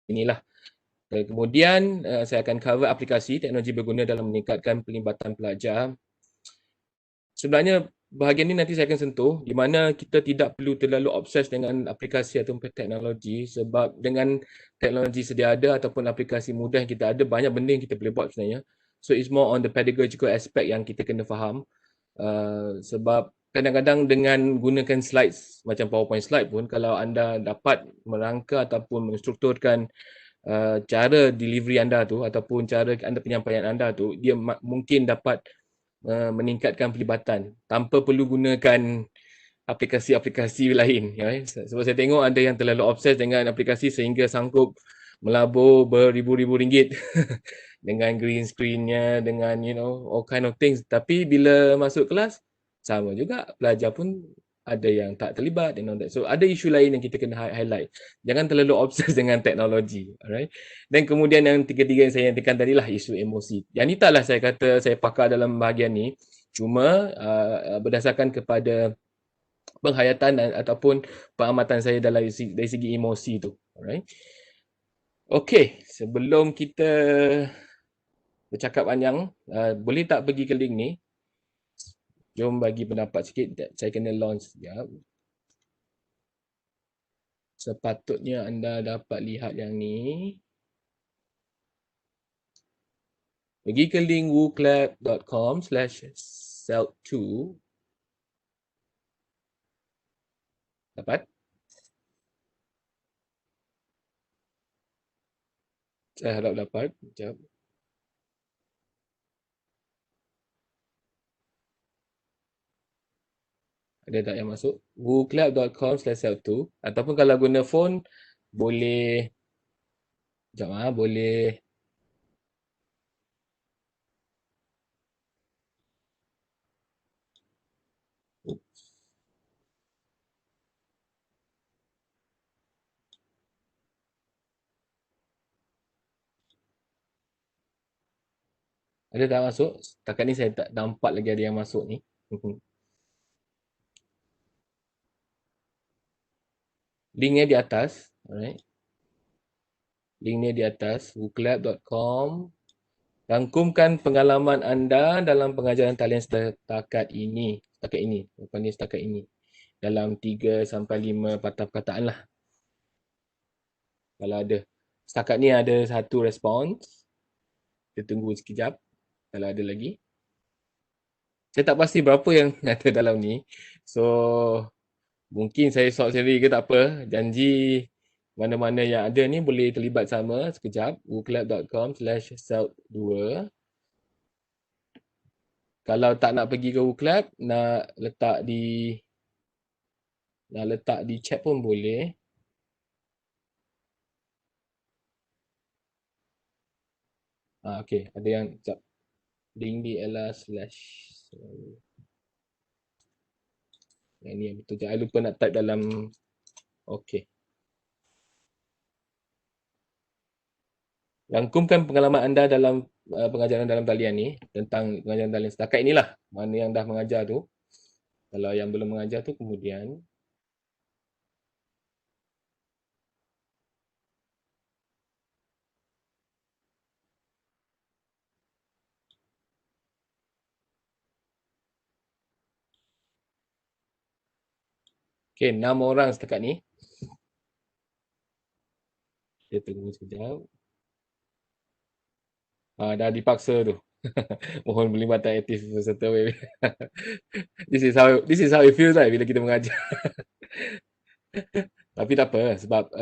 inilah. Kemudian saya akan cover aplikasi teknologi berguna dalam meningkatkan pelibatan pelajar. Sebenarnya bahagian ini nanti saya akan sentuh di mana kita tidak perlu terlalu obses dengan aplikasi atau teknologi, sebab dengan teknologi sedia ada ataupun aplikasi mudah yang kita ada, banyak benda yang kita boleh buat sebenarnya. So it's more on the pedagogical aspect yang kita kena faham. Sebab kadang-kadang dengan gunakan slides macam PowerPoint slide pun, kalau anda dapat merangka ataupun menstrukturkan cara delivery anda tu ataupun cara anda penyampaian anda tu, dia mungkin dapat meningkatkan pelibatan tanpa perlu gunakan aplikasi-aplikasi lain. Ya. Sebab saya tengok ada yang terlalu obses dengan aplikasi sehingga sanggup melabur beribu-ribu ringgit dengan green screen-nya, dengan all kind of things. Tapi bila masuk kelas, sama juga. Pelajar pun ada yang tak terlibat and all that. So ada isu lain yang kita kena highlight. Jangan terlalu obses dengan teknologi. Alright. Dan kemudian yang tiga-tiga yang saya nyatakan tadi lah, isu emosi. Yang ni taklah saya kata saya pakar dalam bahagian ni. Cuma berdasarkan kepada penghayatan ataupun pengamatan saya dari segi emosi tu. Alright. Okey, sebelum kita bercakap panjang, boleh tak pergi ke link ni? Jom bagi pendapat sikit. Saya kena launch sekejap. Sepatutnya anda dapat lihat yang ni. Pergi ke link wooclap.com/self2. Dapat? Saya harap dapat. Sekejap. Ada tak yang masuk? wooclap.com/self2. Ataupun kalau guna phone, boleh. Sekejap, boleh. Ada tak masuk? Setakat ni saya tak nampak lagi ada yang masuk ni. Linknya di atas. Alright. Linknya di atas. wooclap.com. Rangkumkan pengalaman anda dalam pengajaran talian setakat ini. Setakat ini. Dalam 3 sampai 5 patah perkataan lah. Kalau ada. Setakat ni ada satu respons. Kita tunggu sekejap. Kalau ada lagi. Saya tak pasti berapa yang ada dalam ni. So, mungkin saya sort sendiri ke tak apa. Janji mana-mana yang ada ni boleh terlibat sama. Sekejap. wooclap.com/self2. Kalau tak nak pergi ke WooClap, nak letak di chat pun boleh. Okey, ada yang sekejap. Link di ella slash. Yang ni yang betul. Jangan lupa nak type dalam. Okey. Rangkumkan pengalaman anda dalam pengajaran dalam talian ni. Tentang pengajaran talian setakat inilah. Mana yang dah mengajar tu. Kalau yang belum mengajar tu kemudian. Okey, 6 orang setakat ni. Kita tunggu sekejap. Dah dipaksa tu. Mohon pelibatan aktif peserta web. This is how it feels like bila kita mengajar. Tapi tak apa sebab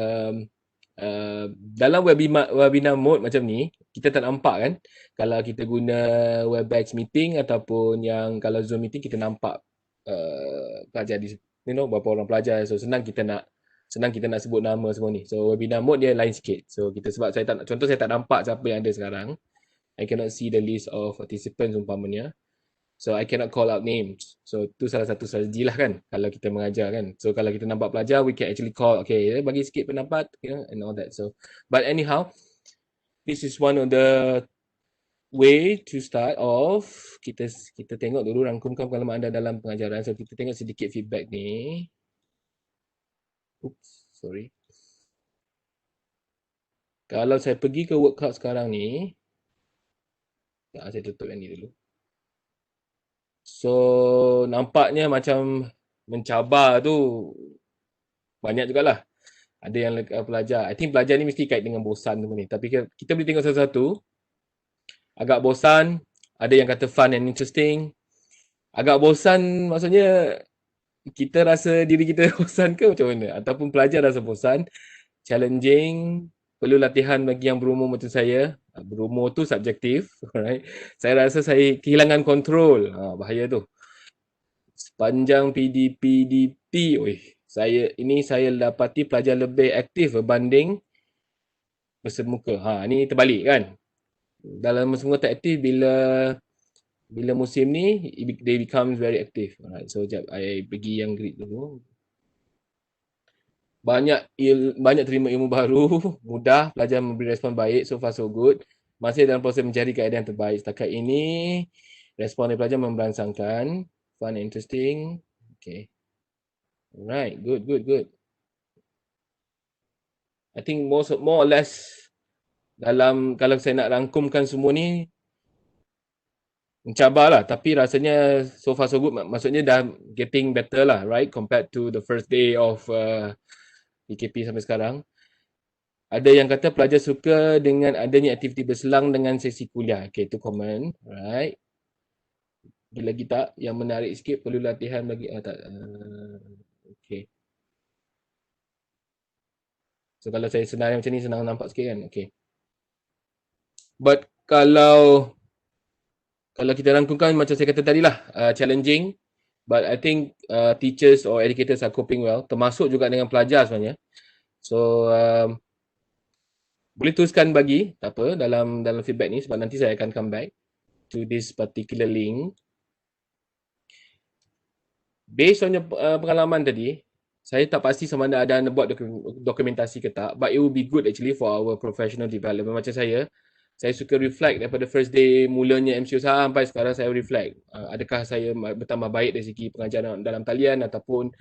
dalam webinar mode macam ni, kita tak nampak kan. Kalau kita guna Webex meeting ataupun yang kalau Zoom meeting, kita nampak pelajar di berapa orang pelajar. So senang kita nak sebut nama semua ni. So webinar mode dia lain sikit. So kita sebab contoh saya tak nampak siapa yang ada sekarang. I cannot see the list of participants umpamanya. So I cannot call out names. So tu salah satu strategi lah kan kalau kita mengajar kan. So kalau kita nampak pelajar, we can actually call, okay, bagi sikit pendapat, and all that. So but anyhow, this is one of the way to start off. Kita tengok dulu rangkumkan pengalaman anda dalam pengajaran. So kita tengok sedikit feedback ni. Oops, sorry. Kalau saya pergi ke workout sekarang ni, saya tutup yang ni dulu. So, nampaknya macam mencabar tu banyak jugalah. Ada yang pelajar. I think pelajar ni mesti kait dengan bosan semua ni. Tapi kita boleh tengok satu-satu. Agak bosan. Ada yang kata fun and interesting. Agak bosan maksudnya kita rasa diri kita bosan ke macam mana? Ataupun pelajar rasa bosan. Challenging. Perlu latihan bagi yang berumur macam saya. Berumur tu subjektif. Alright. Saya rasa saya kehilangan kontrol. Bahaya tu. Sepanjang PDP, saya dapati pelajar lebih aktif berbanding bersemuka. Ni terbalik kan. Dalam bersemuka tak aktif, bila musim ni they become very active. Alright, so jap I pergi yang grid dulu. Banyak terima ilmu baru, mudah, pelajar memberi respon baik, so far so good. Masih dalam proses mencari keadaan yang terbaik. Setakat ini respon dari pelajar memberangsangkan, fun and interesting. Okay. Alright, good. I think more or less dalam kalau saya nak rangkumkan semua ni mencabarlah, tapi rasanya so far so good, maksudnya dah getting better lah, right, compared to the first day of PKP sampai sekarang. Ada yang kata pelajar suka dengan adanya aktiviti berselang dengan sesi kuliah. Okay, itu common, right. Ada lagi tak yang menarik sikit, perlu latihan lagi? Tak. Okay. So kalau saya senarai macam ni senang nampak sikit kan. Okay. But kalau kita rangkumkan macam saya kata tadi lah, challenging, but I think teachers or educators are coping well, termasuk juga dengan pelajar sebenarnya. So boleh teruskan bagi tak apa dalam feedback ni, sebab nanti saya akan come back to this particular link. Based on your pengalaman tadi, saya tak pasti sama ada anda buat dokumentasi ke tak, but it will be good actually for our professional development. Macam saya suka reflect daripada first day mulanya MCO sampai sekarang. Saya reflect, adakah saya bertambah baik dari segi pengajaran dalam talian, ataupun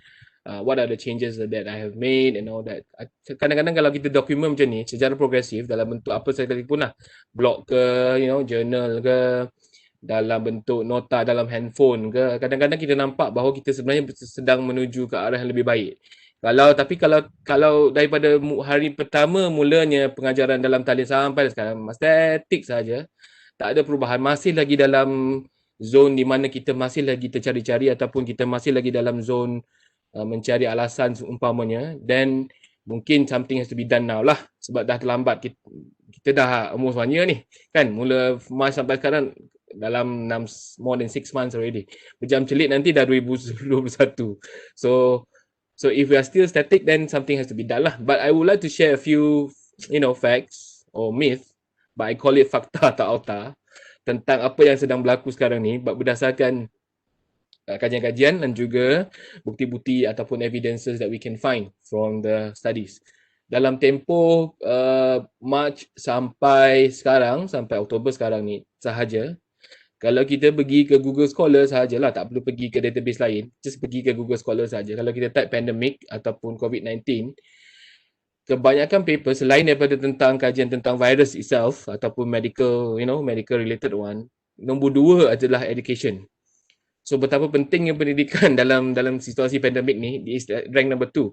what are the changes that I have made and all that. Kadang-kadang kalau kita dokumen macam ni secara progresif dalam bentuk apa sekalipun lah, blog ke, journal ke, dalam bentuk nota dalam handphone ke, kadang-kadang kita nampak bahawa kita sebenarnya sedang menuju ke arah yang lebih baik. Kalau daripada hari pertama mulanya pengajaran dalam talian sampai sekarang statik saja, tak ada perubahan, masih lagi dalam zon di mana kita masih lagi tercari-cari, ataupun kita masih lagi dalam zon mencari alasan umpamanya, then mungkin something has to be done now lah, sebab dah terlambat. Kita dah umur semuanya ni kan, mula Mac sampai sekarang dalam more than 6 months already. Berjam celik nanti dah 2021. So if we are still static, then something has to be done lah. But I would like to share a few facts or myth, but I call it fakta atau auta, tentang apa yang sedang berlaku sekarang ni, berdasarkan kajian-kajian dan juga bukti-bukti ataupun evidences that we can find from the studies. Dalam tempoh Mac sampai sekarang, sampai Oktober sekarang ni sahaja, kalau kita pergi ke Google Scholar sahajalah, tak perlu pergi ke database lain, just pergi ke Google Scholar sahaja. Kalau kita type pandemic ataupun COVID-19, kebanyakan paper selain daripada tentang kajian tentang virus itself ataupun medical related one, nombor 2 adalah education. So betapa pentingnya pendidikan dalam situasi pandemik ni, di rank number 2.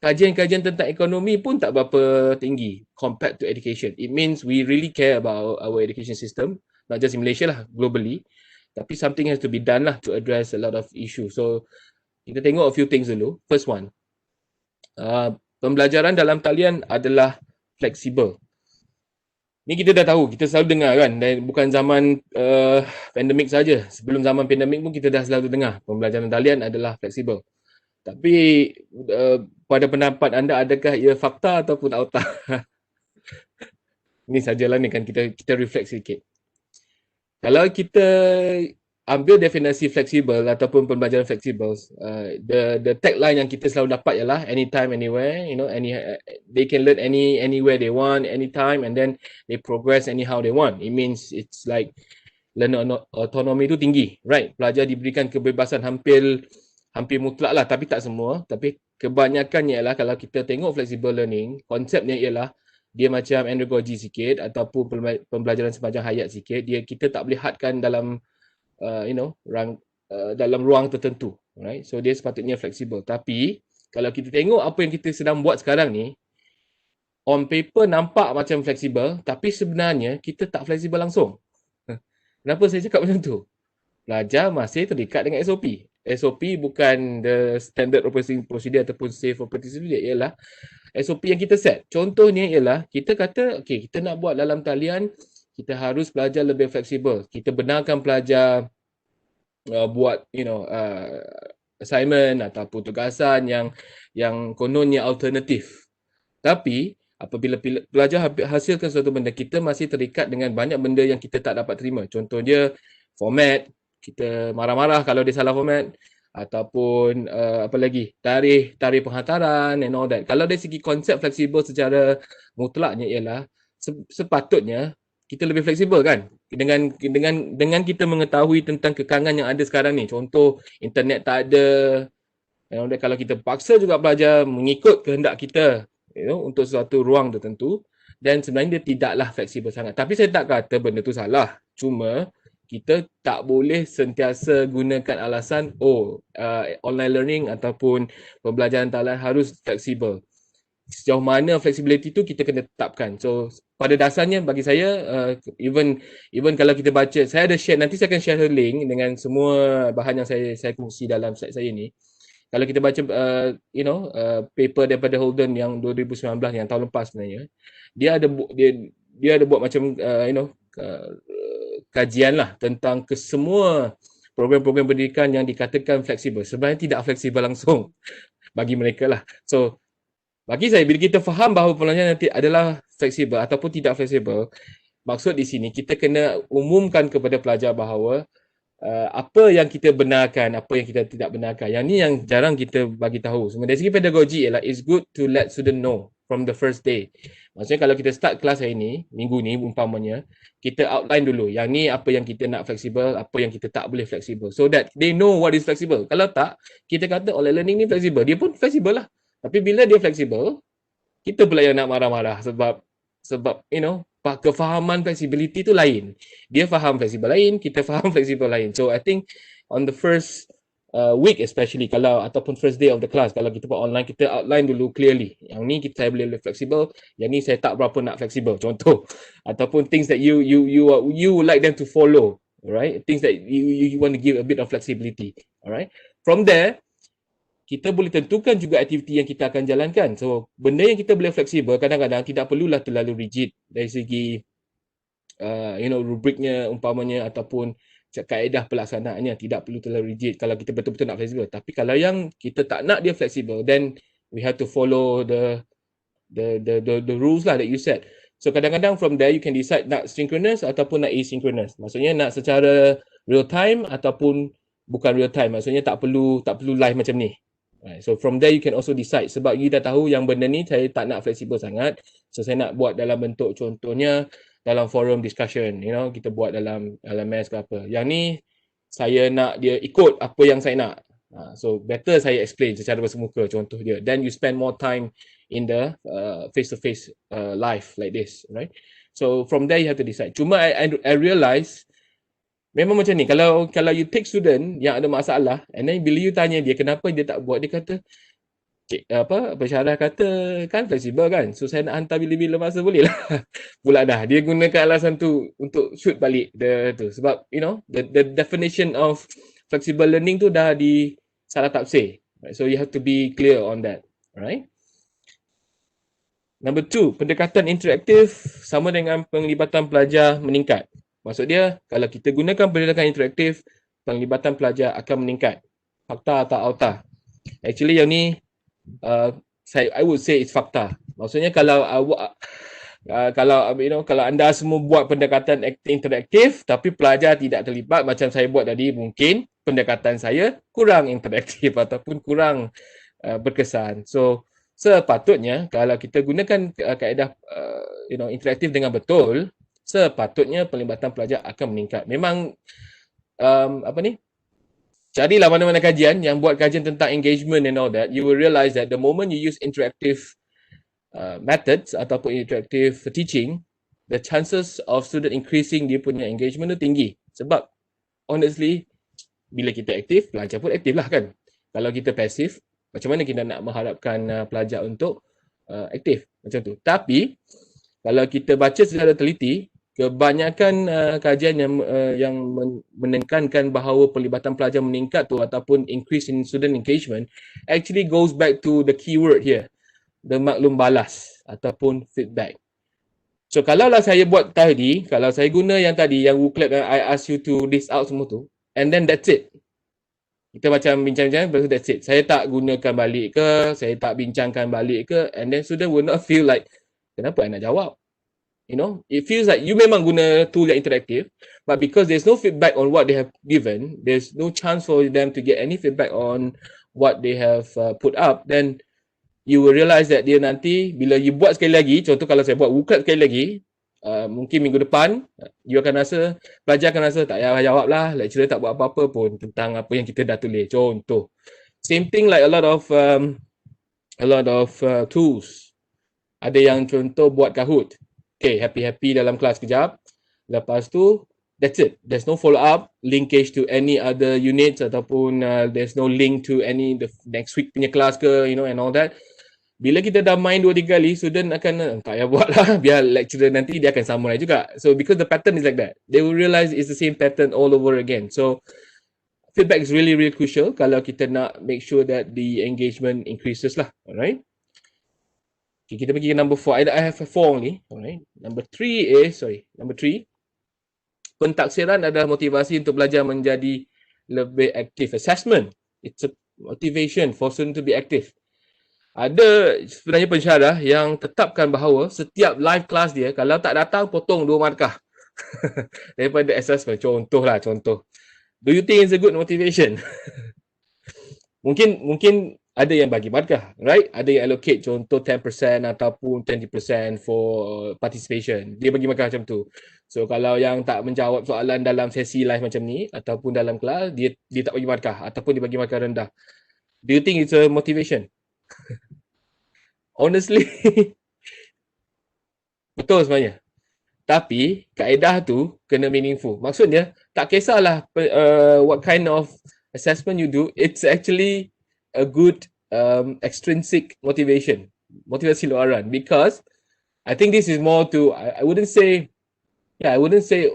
Kajian-kajian tentang ekonomi pun tak berapa tinggi compared to education. It means we really care about our education system, not just in Malaysia lah, globally. Tapi something has to be done lah to address a lot of issues. So kita tengok a few things dulu. First one, pembelajaran dalam talian adalah fleksibel. Ni kita dah tahu, kita selalu dengar kan, dan bukan zaman pandemik saja. Sebelum zaman pandemik pun kita dah selalu dengar pembelajaran talian adalah fleksibel. Tapi pada pendapat anda, adakah ia fakta ataupun auta? Ni sajalah ni kan, kita reflect sedikit. Kalau kita ambil definisi fleksibel ataupun pembelajaran fleksibel, the tagline yang kita selalu dapat ialah anytime, anywhere, they can learn anywhere they want, anytime, and then they progress anyhow they want. It means it's like learner autonomy tu tinggi, right? Pelajar diberikan kebebasan hampir mutlak lah, tapi tak semua. Tapi kebanyakannya ialah, kalau kita tengok flexible learning, konsepnya ialah dia macam andragogy sikit ataupun pembelajaran sepanjang hayat sikit, kita tak boleh hadkan dalam dalam ruang tertentu, right? So dia sepatutnya fleksibel. Tapi kalau kita tengok apa yang kita sedang buat sekarang ni, on paper nampak macam fleksibel, tapi sebenarnya kita tak fleksibel langsung. Kenapa saya cakap macam tu? Pelajar masih terikat dengan SOP. SOP bukan the standard operating procedure ataupun safe operating procedure, ialah SOP yang kita set. Contohnya ialah kita kata, okay, kita nak buat dalam talian, kita harus belajar lebih fleksibel. Kita benarkan pelajar buat assignment ataupun tugasan yang kononnya alternatif. Tapi apabila pelajar hasilkan suatu benda, kita masih terikat dengan banyak benda yang kita tak dapat terima. Contohnya format, kita marah-marah kalau dia salah format, ataupun apa lagi, tarikh penghantaran and all that. Kalau dari segi konsep fleksibel secara mutlaknya ialah sepatutnya kita lebih fleksibel kan, dengan kita mengetahui tentang kekangan yang ada sekarang ni. Contoh, internet tak ada, kalau kita paksa juga pelajar mengikut kehendak kita untuk suatu ruang tertentu, dan sebenarnya dia tidaklah fleksibel sangat. Tapi saya tak kata benda tu salah, cuma kita tak boleh sentiasa gunakan alasan online learning ataupun pembelajaran talian harus fleksibel. Sejauh mana flexibility tu kita kena tetapkan. So pada dasarnya bagi saya, even kalau kita baca, saya ada share, nanti saya akan share link dengan semua bahan yang saya kongsi dalam slide saya ni. Kalau kita baca paper daripada Holden yang 2019 yang tahun lepas sebenarnya, dia ada buat macam kajian lah tentang kesemua program-program pendidikan yang dikatakan fleksibel. Sebenarnya tidak fleksibel langsung bagi mereka lah. So bagi saya, bila kita faham bahawa pembelajaran nanti adalah fleksibel ataupun tidak fleksibel, maksud di sini kita kena umumkan kepada pelajar bahawa apa yang kita benarkan, apa yang kita tidak benarkan. Yang ni yang jarang kita bagi tahu. Dari segi pedagogi ialah it's good to let student know from the first day. Maksudnya kalau kita start kelas hari ni, minggu ni umpamanya, kita outline dulu. Yang ni apa yang kita nak fleksibel, apa yang kita tak boleh fleksibel. So that they know what is flexible. Kalau tak, kita kata online learning ni fleksibel. Dia pun fleksibel lah. Tapi bila dia fleksibel, kita pula yang nak marah-marah sebab kefahaman flexibility tu lain. Dia faham fleksibel lain, kita faham fleksibel lain. So I think on the first week especially, ataupun first day of the class, kalau kita buat online, kita outline dulu clearly. Yang ni saya boleh fleksibel, yang ni saya tak berapa nak fleksibel. Contoh, ataupun things that you would like them to follow, alright? Things that you want to give a bit of flexibility, alright? From there, kita boleh tentukan juga aktiviti yang kita akan jalankan. So, benda yang kita boleh fleksibel, kadang-kadang tidak perlulah terlalu rigid dari segi rubriknya umpamanya ataupun kaedah pelaksanaannya, tidak perlu terlalu rigid kalau kita betul-betul nak fleksibel. Tapi kalau yang kita tak nak dia fleksibel, then we have to follow the rules lah that you set. So, kadang-kadang from there you can decide nak synchronous ataupun nak asynchronous. Maksudnya nak secara real time ataupun bukan real time. Maksudnya tak perlu live macam ni. Right. So from there you can also decide, sebab you dah tahu yang benda ni saya tak nak fleksibel sangat, so saya nak buat dalam bentuk contohnya dalam forum discussion, kita buat dalam LMS ke apa. Yang ni saya nak dia ikut apa yang saya nak. So better saya explain secara bersemuka contoh dia. Then you spend more time in the face-to-face live like this, right? So from there you have to decide. Cuma I realize memang macam ni, kalau you take student yang ada masalah, and then bila you tanya dia kenapa dia tak buat, dia kata pensyarah kata kan fleksibel kan, so saya nak hantar bila-bila masa boleh lah. Pula dah dia gunakan alasan tu untuk shoot balik tu, sebab the definition of flexible learning tu dah di salah tafsir, right? So you have to be clear on that, right? Number 2, pendekatan interaktif sama dengan penglibatan pelajar meningkat. Maksud dia, kalau kita gunakan pendekatan interaktif, penglibatan pelajar akan meningkat. Fakta atau auta? Actually yang ni, I would say it's fakta. Maksudnya kalau anda semua buat pendekatan interaktif, tapi pelajar tidak terlibat macam saya buat tadi, mungkin pendekatan saya kurang interaktif ataupun kurang berkesan. So sepatutnya kalau kita gunakan kaedah interaktif dengan betul, sepatutnya pelibatan pelajar akan meningkat. Memang carilah mana-mana kajian yang buat kajian tentang engagement and all that, you will realize that the moment you use interactive methods ataupun interactive teaching, the chances of student increasing dia punya engagement tu tinggi. Sebab honestly, bila kita aktif, pelajar pun aktif lah kan. Kalau kita pasif, macam mana kita nak mengharapkan pelajar untuk aktif macam tu. Tapi kalau kita baca secara teliti, kebanyakan kajian yang menekankan bahawa pelibatan pelajar meningkat tu ataupun increase in student engagement actually goes back to the keyword here, the maklum balas ataupun feedback. So kalaulah saya buat tadi, kalau saya guna yang tadi, yang booklet I ask you to list out semua tu, and then that's it. Kita macam bincang-bincang, that's it. Saya tak gunakan balik ke, saya tak bincangkan balik ke, and then student will not feel like, kenapa I nak jawab? You know, it feels like you memang guna tool yang interaktif, but because there's no feedback on what they have given, there's no chance for them to get any feedback on what they have put up, then you will realize that dia nanti, bila you buat sekali lagi, contoh kalau saya buat booklet sekali lagi, mungkin minggu depan, you akan rasa, pelajar akan rasa, tak payah jawab lah, lecturer tak buat apa-apa pun tentang apa yang kita dah tulis. Contoh. Same thing like a lot of tools. Ada yang contoh buat Kahoot. Okay, happy-happy dalam kelas kejap. Lepas tu, that's it. There's no follow-up, linkage to any other units ataupun there's no link to any the next week punya kelas ke, you know, and all that. Bila kita dah main 2-3 kali, student akan tak payah buat lah, biar lecturer nanti dia akan samurai juga. So because the pattern is like that, they will realize it's the same pattern all over again. So feedback is really crucial kalau kita nak make sure that the engagement increases lah. Alright. Okay, kita pergi ke number 4. I have 4 only. Alright. Number 3. Pentaksiran adalah motivasi untuk belajar menjadi lebih aktif. Assessment, it's a motivation for student to be active. Ada sebenarnya pensyarah yang tetapkan bahawa setiap live class dia, kalau tak datang, potong 2 markah daripada assessment. Contoh. Do you think it's a good motivation? mungkin ada yang bagi markah, right? Ada yang allocate contoh 10% ataupun 20% for participation. Dia bagi markah macam tu. So kalau yang tak menjawab soalan dalam sesi live macam ni ataupun dalam kelas, dia tak bagi markah ataupun dia bagi markah rendah. Do you think it's a motivation? Honestly, betul sebenarnya. Tapi kaedah tu kena meaningful. Maksudnya tak kisahlah what kind of assessment you do, it's actually a good extrinsic motivation, motivasi luaran, because I think this is more to, I wouldn't say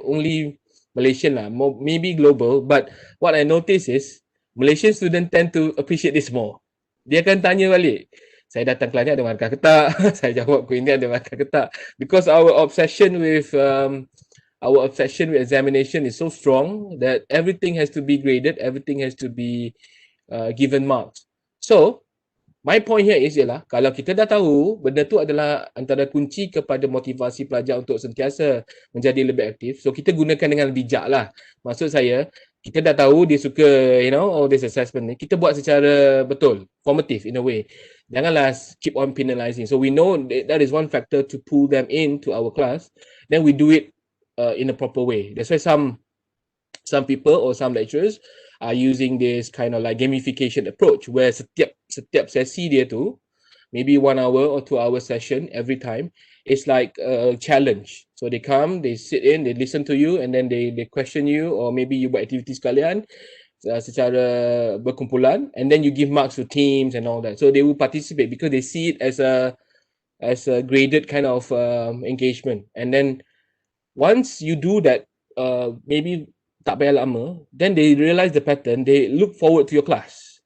only Malaysian lah, more, maybe global, but what I notice is Malaysian students tend to appreciate this more. Dia akan tanya balik, saya datang kelas ni ada markah ke tak? Saya jawab kuis ni ada markah ke tak? Because our obsession with examination is so strong that everything has to be graded, everything has to be given marks. So, my point here is ialah, kalau kita dah tahu benda tu adalah antara kunci kepada motivasi pelajar untuk sentiasa menjadi lebih aktif, so kita gunakan dengan bijak lah. Maksud saya, kita dah tahu dia suka, you know, all this assessment ni, kita buat secara betul, formative in a way. Janganlah keep on penalizing. So we know that is one factor to pull them into our class, then we do it in a proper way. That's why some people or some lecturers are using this kind of like gamification approach where setiap sesi dia tu, maybe 1 hour or 2 hour session every time, it's like a challenge. So they come, they sit in, they listen to you, and then they question you, or maybe you buat aktiviti sekalian secara berkumpulan, and then you give marks to teams and all that. So they will participate because they see it as a graded kind of engagement. And then once you do that, maybe tak payah lama, then they realize the pattern, they look forward to your class.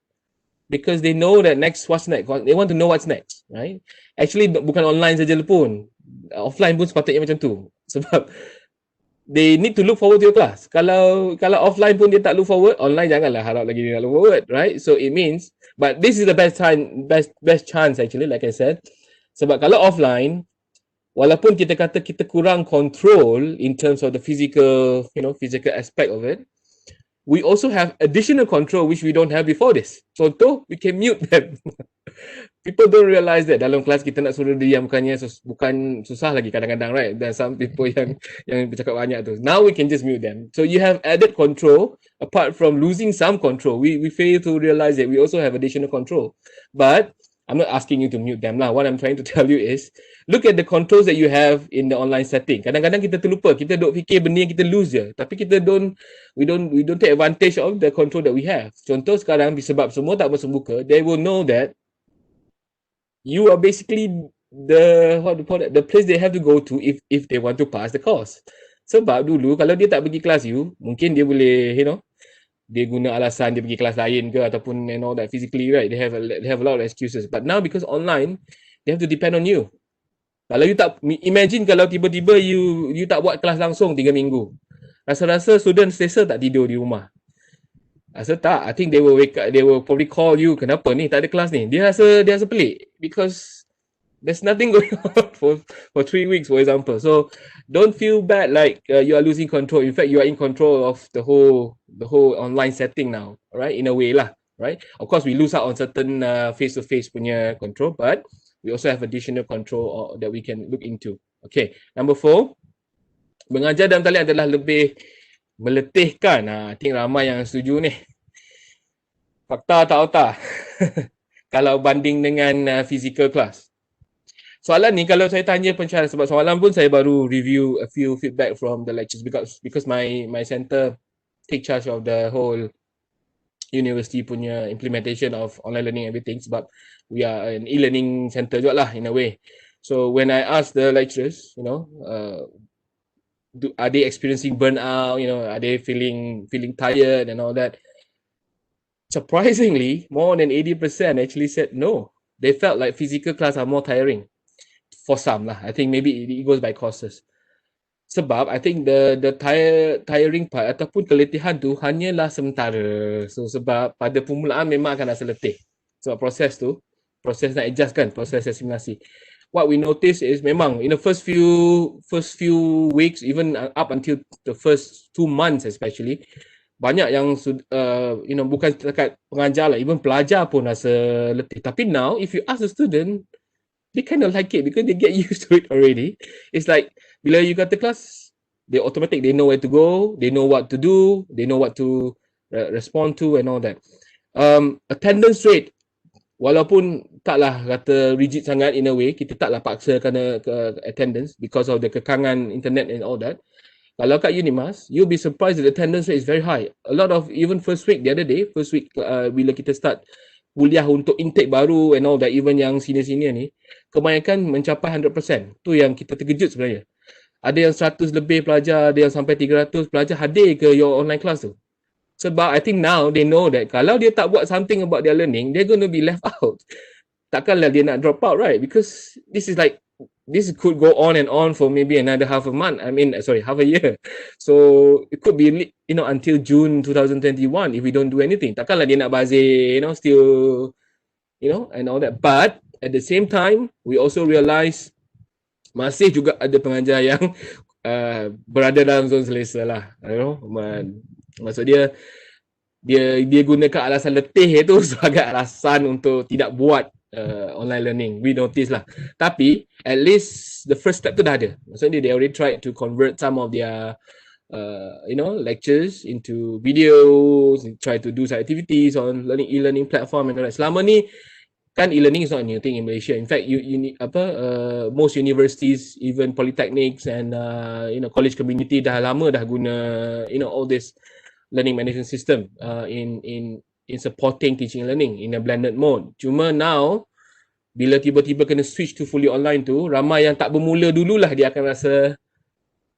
Because they know that what's next, they want to know what's next, right? Actually, bukan online saja pun, offline pun sepatutnya macam tu. Sebab they need to look forward to your class. Kalau offline pun dia tak look forward, online janganlah harap lagi dia nak look forward, right? So it means, but this is the best chance actually, like I said. Sebab kalau offline, walaupun kita kata kita kurang control in terms of the physical aspect of it, we also have additional control which we don't have before this. Contoh, we can mute them. People don't realize that dalam kelas kita nak suruh diam bukan susah lagi kadang-kadang, right? There are some people yang bercakap banyak tu. Now we can just mute them. So you have added control apart from losing some control. We fail to realize that we also have additional control. But I'm not asking you to mute them lah. What I'm trying to tell you is, look at the controls that you have in the online setting. Kadang-kadang kita terlupa, kita duk fikir benda yang kita lose je. Tapi kita we don't take advantage of the control that we have. Contoh sekarang, sebab semua tak bersemuka, they will know that you are basically the place they have to go to if they want to pass the course. Sebab dulu kalau dia tak pergi kelas you, mungkin dia boleh, dia guna alasan dia pergi kelas lain ke ataupun and all that physically, right? They have a lot of excuses. But now because online, they have to depend on you. Kalau you tak, imagine kalau tiba-tiba you tak buat kelas langsung 3 minggu. Rasa-rasa student selesa tak tidur di rumah? Rasa tak. I think they will probably call you, kenapa ni tak ada kelas ni? Dia rasa pelik because there's nothing going on for 3 weeks, for example. So don't feel bad like you are losing control. In fact, you are in control of the whole online setting now, right? In a way lah, right? Of course, we lose out on certain face-to-face punya control, but we also have additional control that we can look into. Okay, number 4, mengajar dalam talian adalah lebih meletihkan. I think ramai yang setuju ni. Fakta tak otak? Kalau banding dengan physical class. Soalan ni kalau saya tanya pensyarah, sebab soalan pun saya baru review a few feedback from the lectures because my center take charge of the whole university punya implementation of online learning everything, sebab we are an e-learning center juga lah in a way. So when I ask the lecturers, are they experiencing burnout, are they feeling tired and all that, surprisingly more than 80% actually said no, they felt like physical class are more tiring. For some lah, I think maybe it goes by courses. Sebab I think the tiring part ataupun keletihan tu hanyalah sementara. So sebab pada permulaan memang akan rasa letih. Sebab proses nak adjust kan, proses asimilasi. What we notice is memang in the first few weeks, even up until the first 2 months especially, banyak yang bukan setakat pengajar lah, even pelajar pun rasa letih. Tapi now if you ask the student, they kind of like it because they get used to it already. It's like bila you kata kelas, they know where to go, they know what to do, they know what to respond to and all that. Attendance rate, walaupun taklah kata rigid sangat in a way, kita taklah paksa kena ke attendance because of the kekangan internet and all that. Kalau kat Unimas, you'll be surprised that the attendance rate is very high. A lot of, even first week bila kita start kuliah untuk intake baru and all that, even yang senior-senior ni, kebanyakan mencapai 100%. Tu yang kita terkejut sebenarnya. Ada yang 100 lebih pelajar, ada yang sampai 300 pelajar hadir ke your online class tu. Sebab I think now they know that kalau dia tak buat something about their learning, they're going to be left out. Takkanlah dia nak drop out, right? Because this could go on and on for maybe another half a year. So it could be until June 2021 if we don't do anything. Takkanlah dia nak bazir, still, and all that. But at the same time, we also realize masih juga ada pengajar yang berada dalam zon selesa lah. Maksud dia gunakan alasan letih itu sebagai alasan untuk tidak buat online learning. We notice lah. Tapi at least the first step tu dah ada. Maksudnya they already tried to convert some of their lectures into videos, try to do some activities on e-learning platform and all that. Selama ni kan e-learning is not a new thing in Malaysia. In fact, most universities, even polytechnics and college community dah lama dah guna all this learning management system in supporting teaching and learning in a blended mode. Cuma now, bila tiba-tiba kena switch to fully online tu, ramai yang tak bermula dululah dia akan rasa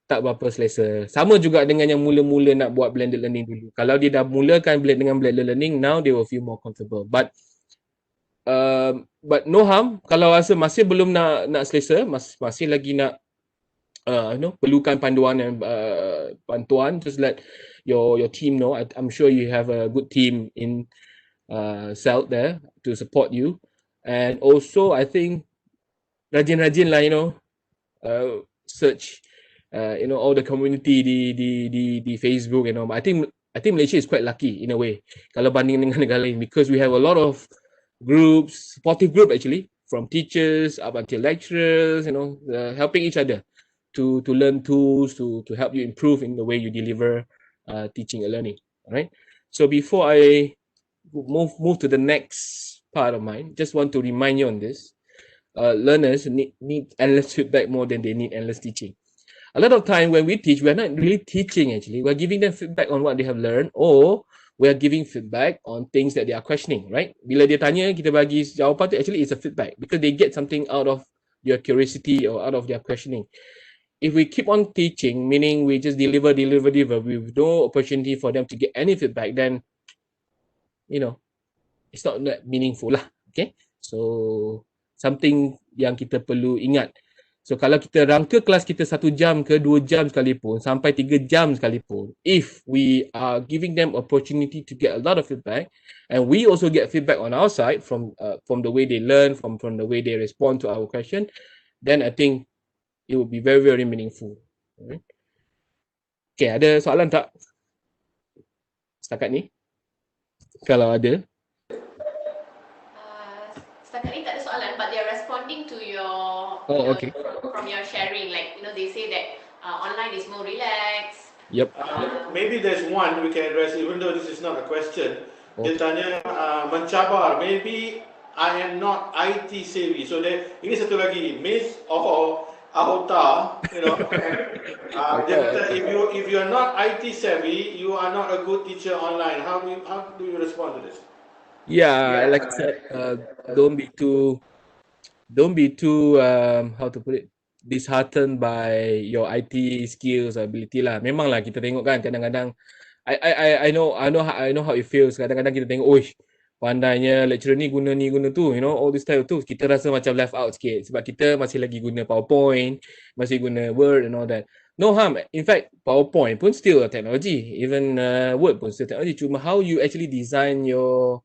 tak berapa selesa. Sama juga dengan yang mula-mula nak buat blended learning dulu. Kalau dia dah mulakan dengan blended learning, now they will feel more comfortable. But no harm kalau rasa masih belum nak selesa, masih lagi nak perlukan panduan dan bantuan, just let your team know. I'm sure you have a good team in cell there to support you. And also I think rajin-rajin lah search all the community di Facebook and all. I think Malaysia is quite lucky in a way kalau banding dengan negara lain, because we have a lot of groups, supportive group actually, from teachers up until lecturers, helping each other to learn tools to help you improve in the way you deliver teaching and learning. All right. So before I move to the next part of mine. Just want to remind you on this. Learners need endless feedback more than they need endless teaching. A lot of time when we teach, we're not really teaching actually. We're giving them feedback on what they have learned, or we're giving feedback on things that they are questioning, right? Bila dia tanya, kita bagi jawapan tu, actually it's a feedback because they get something out of their curiosity or out of their questioning. If we keep on teaching, meaning we just deliver with no opportunity for them to get any feedback, then, you know, it's not that meaningful lah. Okay, so something yang kita perlu ingat. So kalau kita rangka kelas kita 1 jam ke 2 jam sekalipun, sampai 3 jam sekalipun, if we are giving them opportunity to get a lot of feedback, and we also get feedback on our side from the way they learn, from the way they respond to our question, then I think it will be very, very meaningful. Alright. Okay, ada soalan tak setakat ni? Kalau ada. Setakat ni tak ada soalan, but they're responding to your, Okay. from your sharing, like, they say that online is more relaxed. Yep. Maybe there's one we can address, even though this is not a question. Dia tanya, mencabar, maybe I am not IT savvy. So ini satu lagi, Miss or Ahota, Dia kata, if you are not IT savvy, you are not a good teacher online. How do you respond to this? Yeah, like I said, don't be too how to put it, disheartened by your IT skills or ability lah. Memanglah kita tengok kan kadang-kadang I know how it feels. Kadang-kadang kita tengok, oish, pandainya lecturer ni guna tu, all this type tu. Kita rasa macam left out sikit sebab kita masih lagi guna PowerPoint, masih guna Word and all that. No harm. In fact, PowerPoint pun still a technology. Even Word pun still technology. Cuma how you actually design your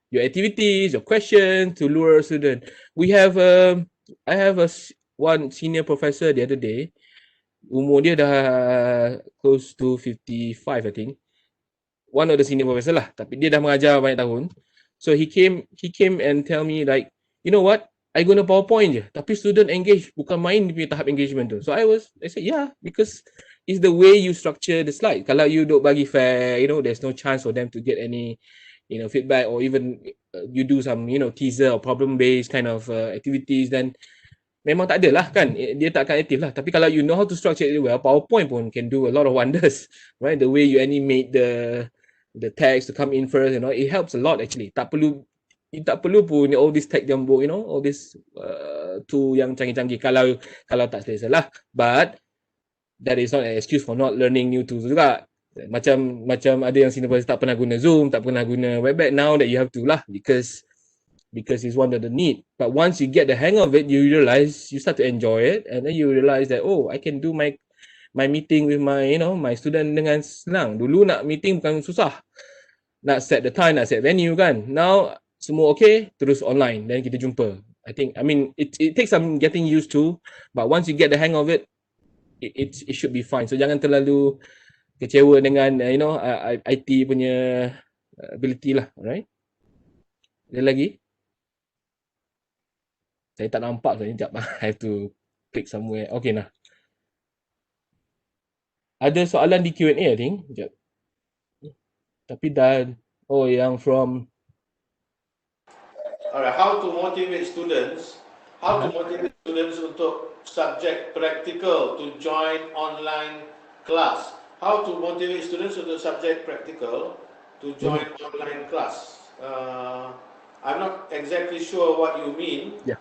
activities, your questions to lure a student. I have one senior professor the other day. Umur dia dah close to 55, I think. One of the senior professor lah, tapi dia dah mengajar banyak tahun. So he came and tell me like, you know what? I guna PowerPoint je, tapi student engage, bukan main dia punya tahap engagement tu. So I said, yeah, because it's the way you structure the slide. Kalau you duk bagi fair, there's no chance for them to get any feedback, or even you do some teaser or problem based kind of activities, then memang tak ada lah kan, dia tak akan aktif lah. Tapi kalau you know how to structure it well, PowerPoint pun can do a lot of wonders, right? The way you animate the text to come in first, it helps a lot actually. Tak perlu pun all this tech jumbo, all this tool yang canggih-canggih kalau tak selesa lah. But that is not an excuse for not learning new tools juga. Macam ada yang sini tak pernah guna Zoom, tak pernah guna Webex. Now that you have to lah, because it's one of the need. But once you get the hang of it, you realize, you start to enjoy it, and then you realize that, oh, I can do my meeting with my my student dengan senang. Dulu nak meeting bukan susah, nak set the time, nak set venue kan. Now semua okay, terus online, then kita jumpa. I mean it takes some getting used to, but once you get the hang of it, it should be fine. So jangan terlalu kecewa dengan IT punya ability lah, alright? Ada lagi? Saya tak nampak sebenarnya, sekejap. I have to click somewhere. Okay nah. Ada soalan di Q&A, I think. Sekejap. Tapi yang from... Alright, how to motivate students untuk subject practical to join online class. How to motivate students untuk subject practical to join online class. I'm not exactly sure what you mean. Yeah.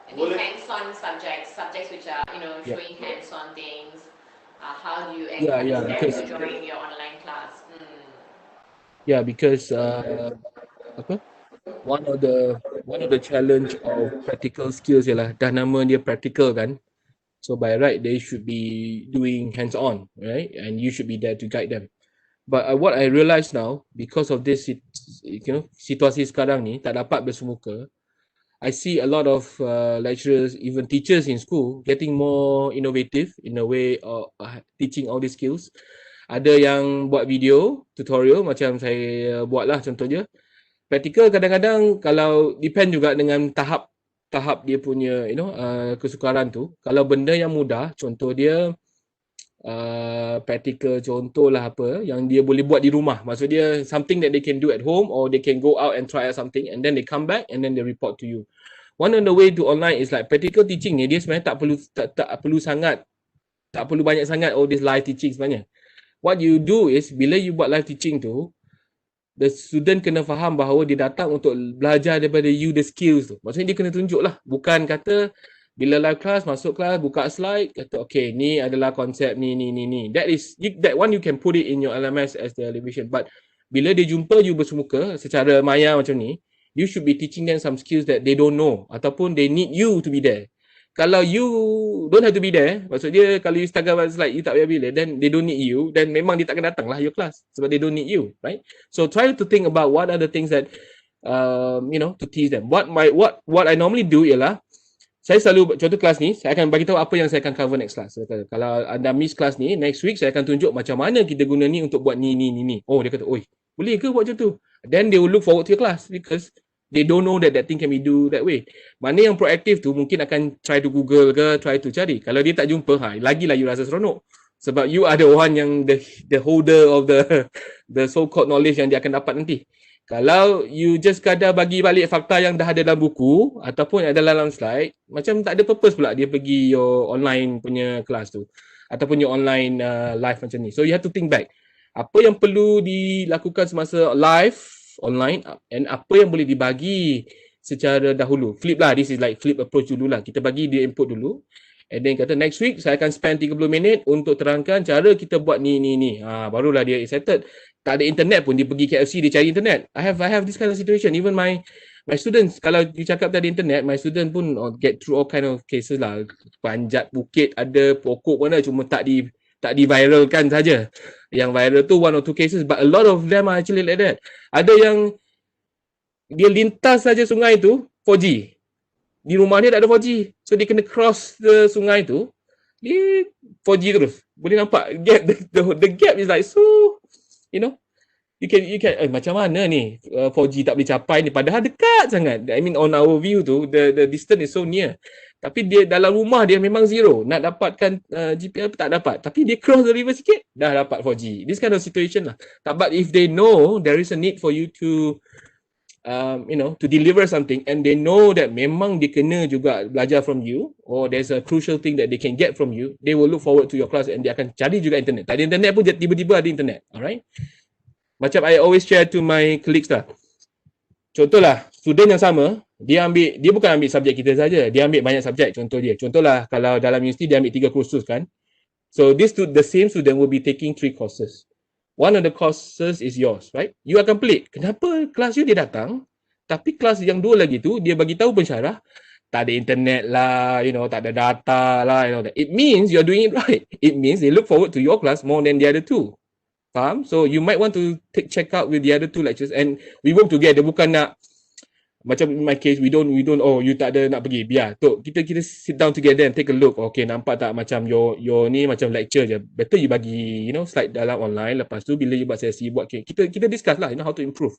Any hands-on subjects which are showing hands-on things. How do you encourage them to join your online class? Yeah, because one of the challenge of practical skills ialah dah nama dia practical kan. So by right they should be doing hands-on, right? And you should be there to guide them. But what I realise now, because of this situasi sekarang ni tak dapat bersemuka, I see a lot of lecturers, even teachers in school, getting more innovative in a way of teaching all these skills. Ada yang buat video tutorial macam saya buat lah contohnya. Practical kadang-kadang kalau depend juga dengan tahap dia punya kesukaran tu. Kalau benda yang mudah, contoh dia practical contohlah apa yang dia boleh buat di rumah. Maksud dia something that they can do at home or they can go out and try out something and then they come back and then they report to you. One of the way to online is like practical teaching ni, dia sebenarnya tak perlu banyak sangat all this live teaching sebenarnya. What you do is bila you buat live teaching tu, the student kena faham bahawa dia datang untuk belajar daripada you the skills tu. Maksudnya dia kena tunjuk lah, bukan kata bila live class, masuk kelas, buka slide, kata okay, ni adalah konsep ni. That one you can put it in your LMS as the elevation. But bila dia jumpa you bersemuka secara maya macam ni, you should be teaching them some skills that they don't know ataupun they need you to be there. Kalau you don't have to be there, maksud dia kalau you setakat buat slide, you tak payah bila, then they don't need you, then memang dia takkan datang lah your class sebab they don't need you, right? So try to think about what are the things that to teach them. What I normally do ialah saya selalu contoh kelas ni, saya akan bagi tahu apa yang saya akan cover next class. Kalau anda miss kelas ni, next week saya akan tunjuk macam mana kita guna ni untuk buat ni. Oh, dia kata, "Oi, boleh ke buat macam tu?" Then they will look forward to your class because they don't know that thing can be do that way. Mana yang proaktif tu mungkin akan try to Google ke, try to cari. Kalau dia tak jumpa, lagilah you rasa seronok. Sebab you ada orang yang the holder of the so-called knowledge yang dia akan dapat nanti. Kalau you just kadar bagi balik fakta yang dah ada dalam buku ataupun ada dalam slide, macam tak ada purpose pula dia pergi your online punya kelas tu ataupun your online live macam ni. So you have to think back. Apa yang perlu dilakukan semasa live online and apa yang boleh dibagi secara dahulu. Flip lah, this is like flip approach dulu lah. Kita bagi dia input dulu. And then kata next week saya akan spend 30 minit untuk terangkan cara kita buat ni. Barulah dia excited. Tak ada internet pun dia pergi KFC dia cari internet. I have this kind of situation. Even my students, kalau you cakap tak ada internet, my student pun get through all kind of cases lah. Panjat bukit ada, pokok mana cuma tak di viralkan saja. Yang viral tu one or two cases, but a lot of them are actually like that. Ada yang dia lintas saja sungai tu 4G. Di rumah dia tak ada 4G. So dia kena cross the sungai tu, dia 4G terus. Boleh nampak gap, the gap is like so, you can macam mana ni 4G tak boleh capai ni padahal dekat sangat. I mean on our view tu the distance is so near. Tapi dia dalam rumah dia memang zero. Nak dapatkan GPS tak dapat. Tapi dia cross the river sikit dah dapat 4G. This kind of situation lah. But if they know there is a need for you to to deliver something and they know that memang dia kena juga belajar from you or there's a crucial thing that they can get from you, they will look forward to your class and dia akan cari juga internet. Tak ada internet pun tiba-tiba ada internet. Alright? Macam I always share to my colleagues lah. Contohlah, student yang sama, dia bukan ambil subjek kita saja, dia ambil banyak subjek. Contohlah, kalau dalam universiti dia ambil 3 kursus kan. So the same student will be taking 3 courses. One of the courses is yours, right? You akan pelik. Kenapa kelas you dia datang, tapi kelas yang 2 lagi tu, dia bagi tahu pensyarah, tak ada internet lah, tak ada data lah, It means you're doing it right. It means they look forward to your class more than the other 2. Faham? So you might want to check out with the other 2 lectures and we work together, bukan nak macam in my case we don't you tak ada nak pergi, biar tu kita sit down together and take a look. Okay, nampak tak macam your ni macam lecture je, better you bagi slide dalam online, lepas tu bila you buat sesi kita discuss lah how to improve,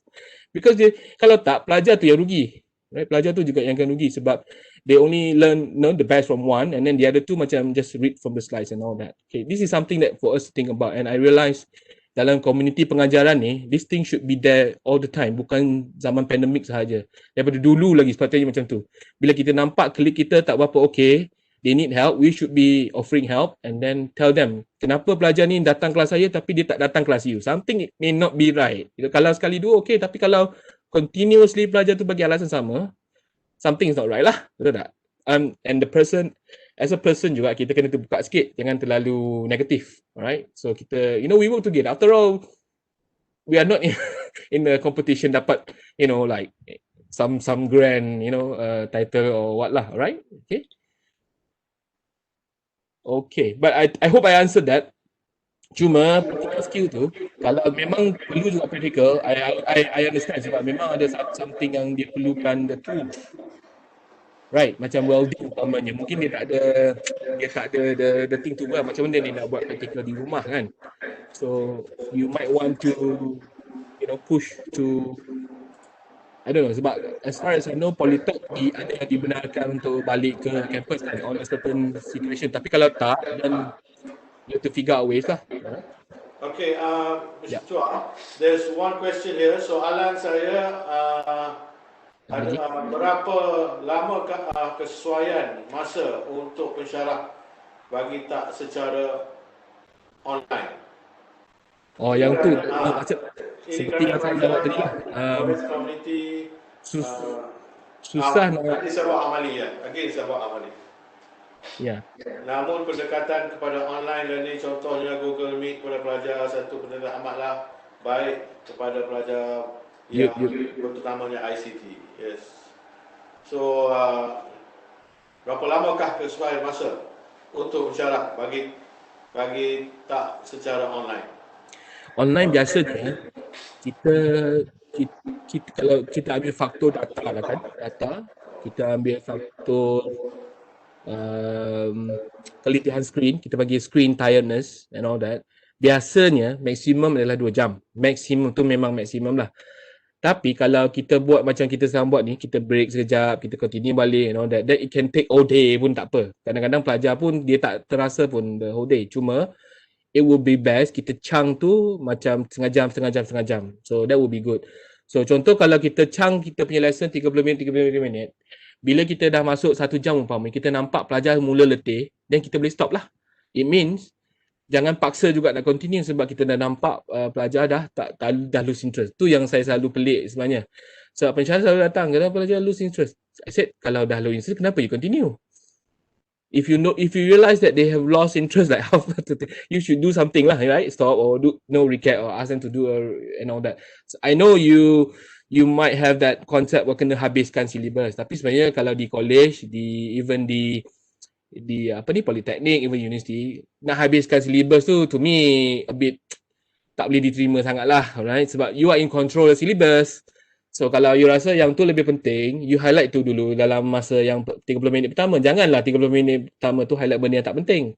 because kalau tak pelajar tu yang rugi, right? Pelajar tu juga yang akan rugi sebab they only learn the best from one and then the other 2 macam just read from the slides and all that. Okay, this is something that for us to think about, and I realise dalam komuniti pengajaran ni, this thing should be there all the time, bukan zaman pandemik sahaja. Daripada dulu lagi sepatutnya macam tu. Bila kita nampak klik kita tak berapa okay, they need help, we should be offering help and then tell them, kenapa pelajar ni datang kelas saya tapi dia tak datang kelas you. Something may not be right. Kalau sekali dua okay, tapi kalau continuously pelajar tu bagi alasan sama, something is not right lah. Betul tak? And the person, as a person juga kita kena terbuka sikit, jangan terlalu negatif. Alright, so kita we work together. After all, we are not in a competition dapat like some grand title or what lah. Alright, okay, but I hope I answered that. Cuma practical skill tu kalau memang perlu juga practical, I understand sebab memang ada something yang dia perlukan the tool. Right, macam welding umpamanya, mungkin dia tak ada the thing to buat, macam mana dia nak buat practical di rumah kan. So you might want to push to, I don't know, sebab as far as I know Polytech ada yang dibenarkan untuk balik ke campus kan, on a certain situation. Tapi kalau tak, then You have to figure out ways lah. Okay, Mr. Ya. Chua, there's one question here. Soalan saya, ada berapa lama kesesuaian masa untuk pensyarah bagi tak secara online? Oh, yang tu macam seperti yang saya jawab tadi lah. Community Susah nak. Tadi saya buat amali ya. Again saya buat amali. Ya. Namun pendekatan kepada online learning, contohnya Google Meet kepada pelajar, satu pendekatan amatlah baik kepada pelajar yang terutamanya ICT. Yes. So berapa lamakah kesesuaian masa untuk mensyarah bagi tak secara online? Online biasanya kita kalau kita ambil faktor data lah kan, kita ambil faktor kelitihan screen, kita bagi screen tiredness and all that. Biasanya maksimum adalah 2 jam. Maksimum tu memang maksimum lah. Tapi kalau kita buat macam kita sekarang buat ni, kita break sekejap, kita continue balik and all that, then it can take all day pun tak apa. Kadang-kadang pelajar pun dia tak terasa pun the whole day. Cuma it will be best kita chunk tu macam setengah jam. So that will be good. So contoh kalau kita chunk kita punya lesson 30 minit, bila kita dah masuk 1 jam umpama, kita nampak pelajar mula letih, then kita boleh stop lah. It means jangan paksa juga nak continue sebab kita dah nampak pelajar dah lose interest. Tu yang saya selalu pelik sebenarnya. Sebab pensyarah selalu datang, kenapa pelajar lose interest? I said, kalau dah lose interest, kenapa you continue? If you realize that they have lost interest, like how you should do something lah, right? Stop or do no recap or ask them to do and all that. So, I know you might have that concept kena habiskan syllabus. Tapi sebenarnya kalau di college, even di politeknik, even university, nak habiskan syllabus tu to me a bit tak boleh diterima sangat lah, right? Sebab you are in control of syllabus. So kalau you rasa yang tu lebih penting, you highlight tu dulu dalam masa yang 30 minit pertama. Janganlah 30 minit pertama tu highlight benda yang tak penting.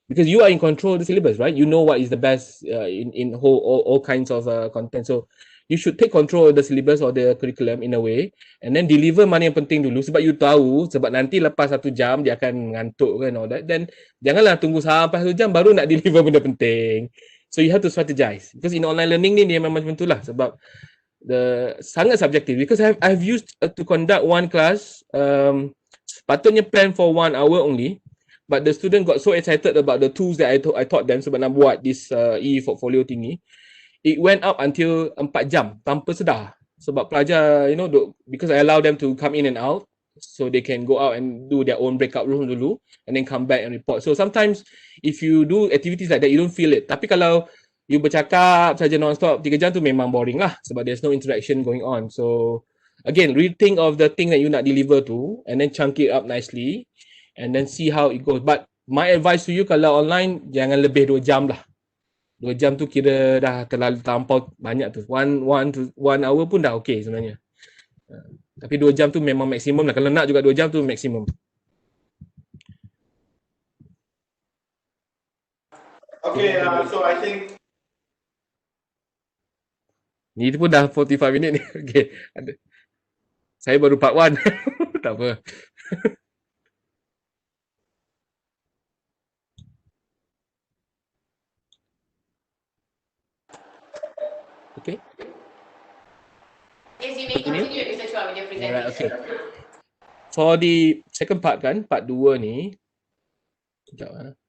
Because you are in control of the syllabus, right? You know what is the best in all kinds of content. So you should take control of the syllabus or the curriculum in a way, and then deliver mana yang penting dulu sebab you tahu, sebab nanti lepas 1 jam dia akan ngantuk kan all that. Then janganlah tunggu sampai 1 jam baru nak deliver benda penting. So you have to strategize. Because in online learning ni dia memang macam itulah sebab sangat subjektif. Because I've used to conduct one class, patutnya plan for 1 hour only, but the student got so excited about the tools that I taught them sebab nak buat this e-portfolio thingy. It went up until 4 jam tanpa sedar. Sebab pelajar, because I allow them to come in and out, so they can go out and do their own breakout room dulu, and then come back and report. So sometimes, if you do activities like that, you don't feel it. Tapi kalau you bercakap saja non-stop, 3 jam tu memang boring lah, sebab there's no interaction going on. So, again, rethink of the thing that you nak deliver to, and then chunk it up nicely, and then see how it goes. But my advice to you, kalau online, jangan lebih 2 jam lah. 2 jam tu kira dah terlalu terlampau banyak tu. One hour pun dah okay sebenarnya. Tapi 2 jam tu memang maksimum lah. Kalau nak juga 2 jam tu maksimum. Okay, so I think ni pun dah 45 minit ni. Okay. Saya baru part 1. Tak apa. Okay. Yes, you may continue, Mr. Chua, with your presentation. Alright, okay. For the second part kan, part 2 ni. Sekejap.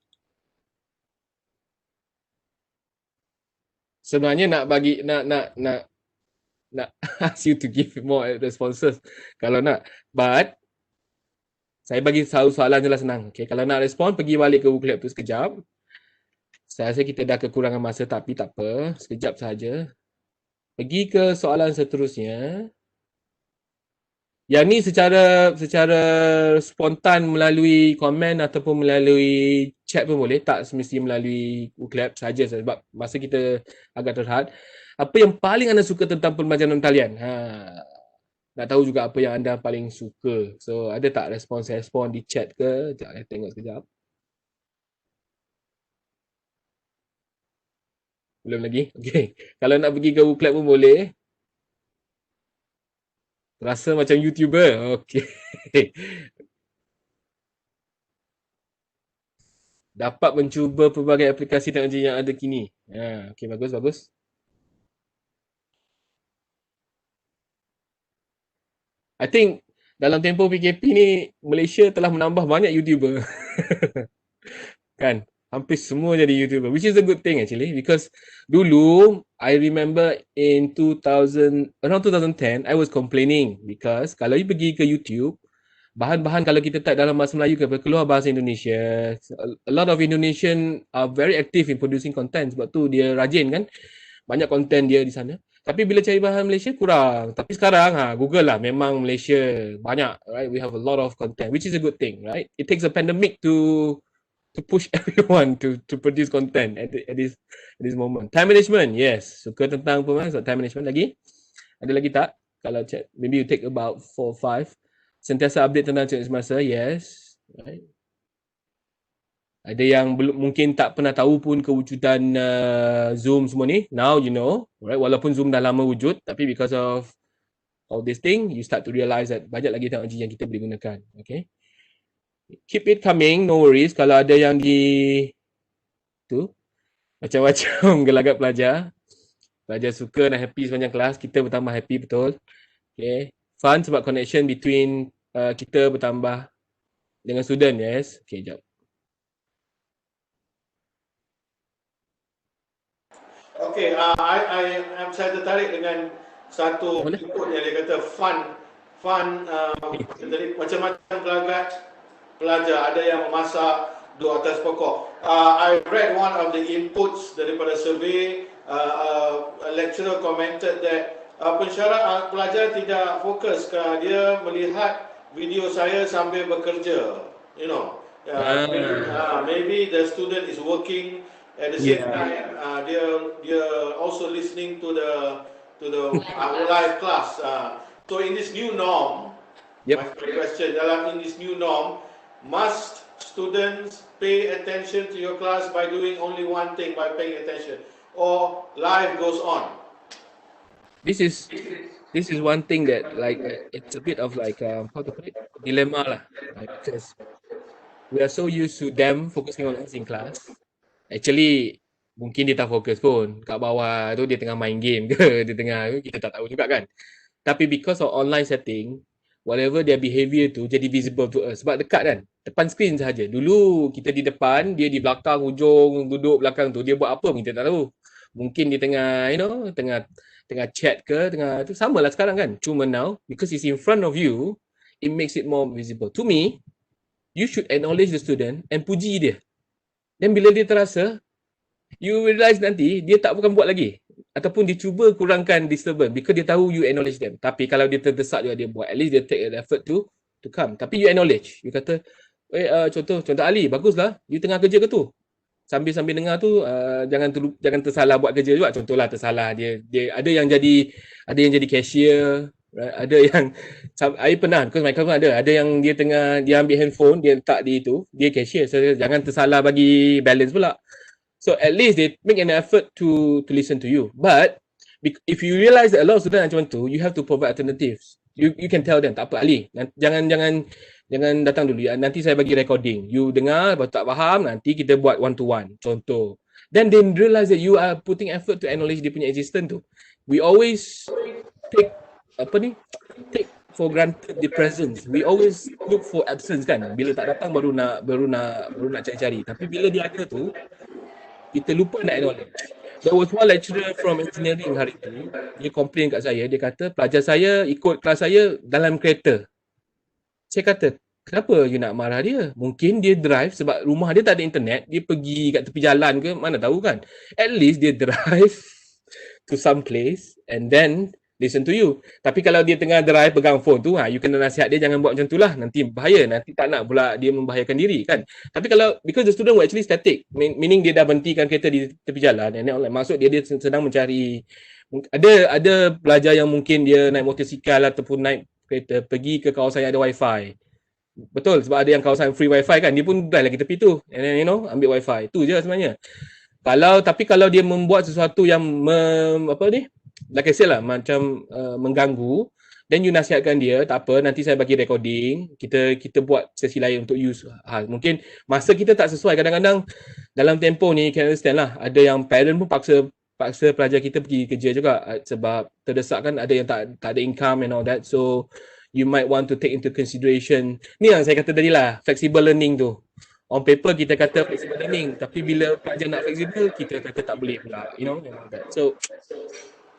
Sebenarnya nak bagi, nak ask you to give more responses kalau nak. But, saya bagi satu soalan je lah senang. Okay, kalau nak respon, pergi balik ke Google Lab tu sekejap. Saya rasa kita dah kekurangan masa tapi tak apa. Sekejap saja. Pergi ke soalan seterusnya. Yang ni secara spontan melalui komen ataupun melalui chat pun boleh. Tak semestinya melalui Google Lab saja sebab masa kita agak terhad. Apa yang paling anda suka tentang pembelajaran talian? Nak tahu juga apa yang anda paling suka. So ada tak respon di chat ke? Sekejap, saya tengok sekejap. Belum lagi? Okay. Kalau nak pergi ke Google Lab pun boleh. Rasa macam YouTuber. Okay. dapat mencuba pelbagai aplikasi teknologi yang ada kini. Okay, bagus. I think dalam tempoh PKP ni, Malaysia telah menambah banyak YouTuber. Kan? Hampir semua jadi YouTuber, which is a good thing actually, because dulu, I remember in 2000, around 2010, I was complaining because kalau you pergi ke YouTube, bahan-bahan kalau kita type dalam bahasa Melayu ke keluar bahasa Indonesia. A lot of Indonesian are very active in producing content, sebab tu dia rajin kan, banyak content dia di sana. Tapi bila cari bahan Malaysia kurang. Tapi sekarang Google lah, memang Malaysia banyak, right? We have a lot of content, which is a good thing, right? It takes a pandemic to push everyone to produce content at this moment. Time management, yes. Suka tentang pemain, time management lagi. Ada lagi tak? Kalau chat, maybe you take about 4 or 5. Sentiasa update tentang cikgu semasa, yes. Right. Ada yang belum, mungkin tak pernah tahu pun kewujudan Zoom semua ni. Now you know, right? Walaupun Zoom dah lama wujud, tapi because of all this thing, you start to realise that banyak lagi teknologi yang kita boleh gunakan. Okay. Keep it coming, no worries. Kalau ada yang tu macam-macam gelagat pelajar suka dan happy sepanjang kelas, kita bertambah happy, betul. Okay. Fun sebab connection between kita bertambah dengan student, yes. Okay, jap. Okay, saya tertarik dengan satu input yang dia kata fun, macam-macam gelagat pelajar, ada yang memasak dua atas pokok. I read one of the inputs daripada survey. A lecturer commented that pensyarat pelajar tidak fokus kerana dia melihat video saya sambil bekerja. You know, maybe the student is working at the same time. Dia also listening to the live class. So in this new norm, my question, in this new norm, must students pay attention to your class by doing only one thing, by paying attention, or life goes on? This is one thing that it's a bit of how to put it, dilemma lah, because we are so used to them focusing on us in class. Actually mungkin dia tak fokus pun, kat bawah tu dia tengah main game ke, dia tengah, kita tak tahu juga kan. Tapi because of online setting, whatever their behaviour tu jadi visible to us, sebab dekat kan, depan skrin sahaja. Dulu kita di depan, dia di belakang hujung, duduk belakang tu, dia buat apa kita tak tahu. Mungkin dia tengah, tengah chat ke, tengah tu, sama lah sekarang kan. Cuma now, because it's in front of you, it makes it more visible. To me, you should acknowledge the student and puji dia. Dan bila dia terasa, you realize nanti, dia tak bukan buat lagi. Ataupun dia cuba kurangkan disturbance because dia tahu you acknowledge them. Tapi kalau dia terdesak juga dia buat, at least dia take an effort to come. Tapi you acknowledge. You kata, contoh Ali, baguslah, you tengah kerja ke tu? Sambil dengar tu, jangan tersalah buat kerja juga. Contohlah tersalah dia ada yang jadi cashier, right? Ada yang I pernah, because my cousin ada yang dia ambil handphone, dia letak di itu, dia cashier. So jangan tersalah bagi balance pula. So at least they make an effort to listen to you. But if you realize that a lot of students macam tu, you have to provide alternatives. You can tell them, tak apa Ali, jangan datang dulu. Nanti saya bagi recording. You dengar, baru tak faham, nanti kita buat one to one. Contoh. Then they realize that you are putting effort to acknowledge dia punya existence tu. We always take for granted the presence. We always look for absence kan. Bila tak datang baru nak cari-cari. Tapi bila dia ada tu, kita lupa nak acknowledge. There was one lecturer from engineering hari tu, dia complain kat saya, dia kata pelajar saya ikut kelas saya dalam kereta. Saya kata, kenapa you nak marah dia? Mungkin dia drive sebab rumah dia tak ada internet, dia pergi kat tepi jalan ke, mana tahu kan. At least dia drive to some place and then listen to you. Tapi kalau dia tengah drive pegang phone tu, you kena nasihat dia jangan buat macam tu lah. Nanti bahaya, nanti tak nak pula dia membahayakan diri kan. Tapi kalau, because the student were actually static, meaning dia dah berhentikan kereta di tepi jalan, and then maksud dia sedang mencari, ada pelajar yang mungkin dia naik motosikal ataupun naik kereta, pergi ke kawasan yang ada wifi. Betul, sebab ada yang kawasan free wifi kan, dia pun drive lagi tepi tu, and then ambil wifi. Tu je sebenarnya. Tapi kalau dia membuat sesuatu yang like I said lah, macam mengganggu, then you nasihatkan dia, tak apa, nanti saya bagi recording, kita buat sesi lain untuk use. Mungkin masa kita tak sesuai, kadang-kadang dalam tempoh ni, can understand lah, ada yang parent pun paksa pelajar kita pergi kerja juga sebab terdesak kan, ada yang tak ada income and all that. So you might want to take into consideration, ni yang saya kata tadi lah, flexible learning tu. On paper kita kata flexible learning, tapi bila pelajar nak flexible, kita kata tak boleh pula, you know, and all that. So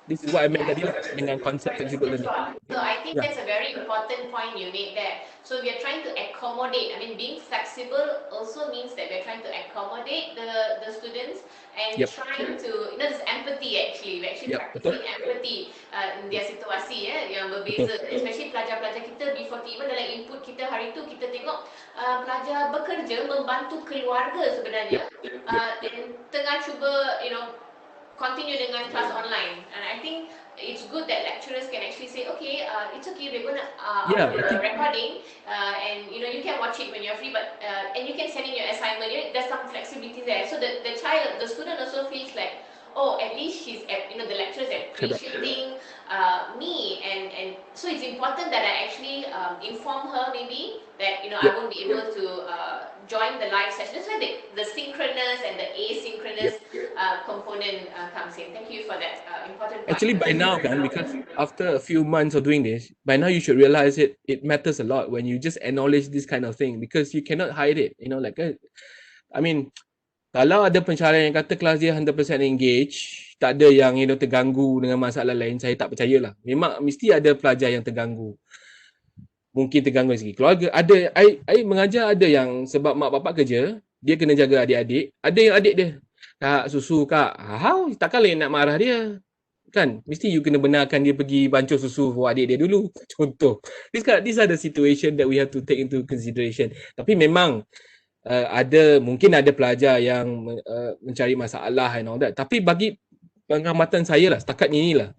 this is what I meant tadi lah dengan konsep flexible learning. So I think that's a very important point you made there. So we are trying to accommodate. I mean, being flexible also means that we're trying to accommodate the students and trying to, you know, there's empathy actually. We're actually practicing empathy in their situasi yang berbeza. Especially pelajar-pelajar kita before even dalam input kita hari tu kita tengok pelajar bekerja membantu keluarga sebenarnya dan tengah cuba, you know, continue dengan kelas online, and I think it's good that lecturers can actually say, okay, it's okay, we're gonna upload the recording, and you know you can watch it when you're free, but and you can send in your assignment. You know, there's some flexibility there, so the student also feels like, oh, at least she's the lecturers appreciating me, and so it's important that I actually inform her maybe that I won't be able to join the live session. That's why the synchronous and the asynchronous component comes in. Thank you for that important point. Actually, by now, because after a few months of doing this, by now you should realize it matters a lot when you just acknowledge this kind of thing, because you cannot hide it. You know, like, I mean, kalau ada pensyarah yang kata kelas dia 100% engage, tak ada yang terganggu dengan masalah lain, saya tak percayalah. Memang mesti ada pelajar yang terganggu. Mungkin terganggu dari segi keluarga. Ada, I mengajar ada yang sebab mak bapak kerja, dia kena jaga adik-adik. Ada yang adik dia, kak susu kak, takkan lain nak marah dia. Kan, mesti you kena benarkan dia pergi bancuh susu for adik dia dulu. Contoh. These are the situation that we have to take into consideration. Tapi memang, mungkin ada pelajar yang mencari masalah and all that. Tapi bagi pengamatan saya lah, setakat ni lah,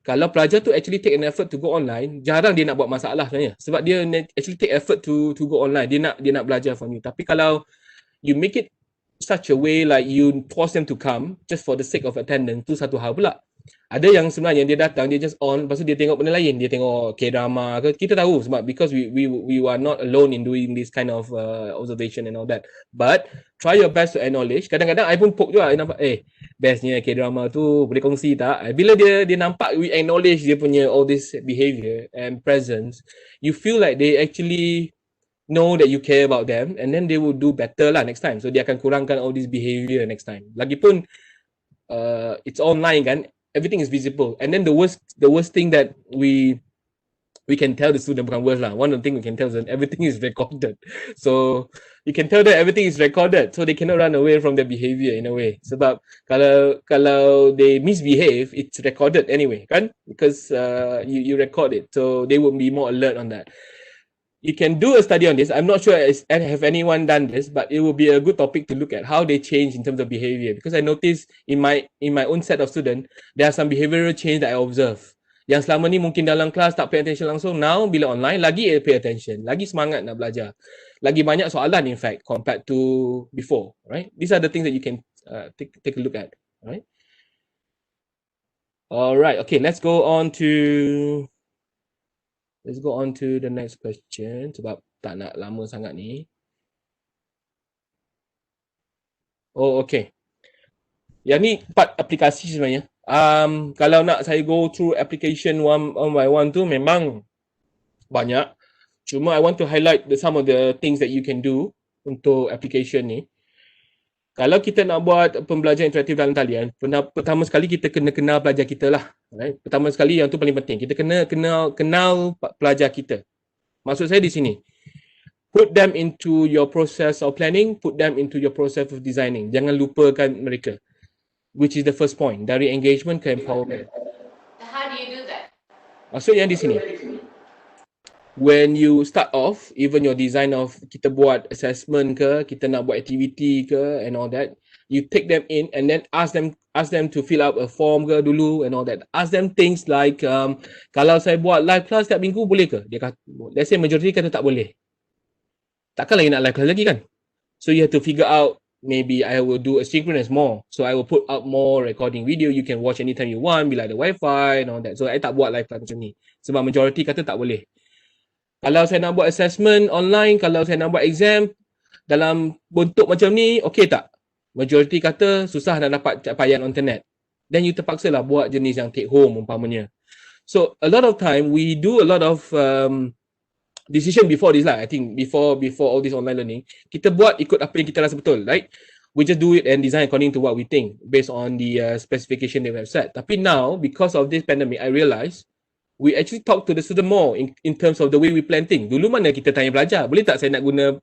kalau pelajar tu actually take an effort to go online, jarang dia nak buat masalah sebenarnya. Sebab dia actually take effort to go online. Dia nak belajar from you. Tapi kalau you make it such a way like you force them to come just for the sake of attendance, tu satu hal pula. Ada yang sebenarnya dia datang, dia just on, lepas tu dia tengok benda lain, dia tengok K-drama ke, kita tahu sebab because we are not alone in doing this kind of observation and all that. But try your best to acknowledge. Kadang-kadang I pun poke juga, nampak, bestnya K-drama tu boleh kongsi tak? Bila dia nampak we acknowledge dia punya all this behavior and presence, you feel like they actually know that you care about them, and then they will do better lah next time. So dia akan kurangkan all this behavior next time. Lagipun it's online kan, everything is visible. And then the worst thing that we can tell the student, bukan worst lah, one of the things we can tell them, everything is recorded. So you can tell that everything is recorded, so they cannot run away from their behavior in a way. Sebab kalau they misbehave, it's recorded anyway kan, because you record it, so they will be more alert on that. You can do a study on this. I'm not sure have anyone done this, but it will be a good topic to look at how they change in terms of behavior. Because I noticed in my own set of students, there are some behavioral change that I observe. Yang selama ni mungkin dalam kelas tak pay attention langsung, now bila online lagi pay attention, lagi semangat nak belajar, lagi banyak soalan in fact compared to before, right? These are the things that you can take a look at, right? Alright, okay, let's go on to the next question sebab tak nak lama sangat ni. Oh, okay. Yang ni part aplikasi sebenarnya. Kalau nak saya go through application one by one tu memang banyak. Cuma I want to highlight some of the things that you can do untuk application ni. Kalau kita nak buat pembelajaran interaktif dalam talian, pertama sekali kita kena kenal pelajar kita lah. Right? Pertama sekali yang tu paling penting. Kita kena kenal pelajar kita. Maksud saya di sini, put them into your process of planning, put them into your process of designing. Jangan lupakan mereka. Which is the first point, dari engagement ke empowerment. How do you do that? Maksudnya di sini, when you start off, even your design of kita buat assessment ke, kita nak buat activity ke and all that, you take them in and then ask them to fill out a form ke dulu and all that. Ask them things like, kalau saya buat live class setiap minggu boleh ke? Dia kata, let's say majority kata tak boleh. Takkan lagi nak live class lagi kan? So you have to figure out maybe I will do asynchronous more. So I will put out more recording video. You can watch anytime you want bila ada wifi and all that. So I tak buat live class macam ni. Sebab majority kata tak boleh. Kalau saya nak buat assessment online, kalau saya nak buat exam dalam bentuk macam ni, okay tak? Majority kata susah nak dapat capaian on internet. Then you terpaksa lah buat jenis yang take home umpamanya. So a lot of time we do a lot of decision before this lah. I think before all this online learning, kita buat ikut apa yang kita rasa betul, right? We just do it and design according to what we think based on the specification that we have set. Tapi now, because of this pandemic, I realise we actually talk to the student more in terms of the way we plan things. Dulu mana kita tanya pelajar, boleh tak saya nak guna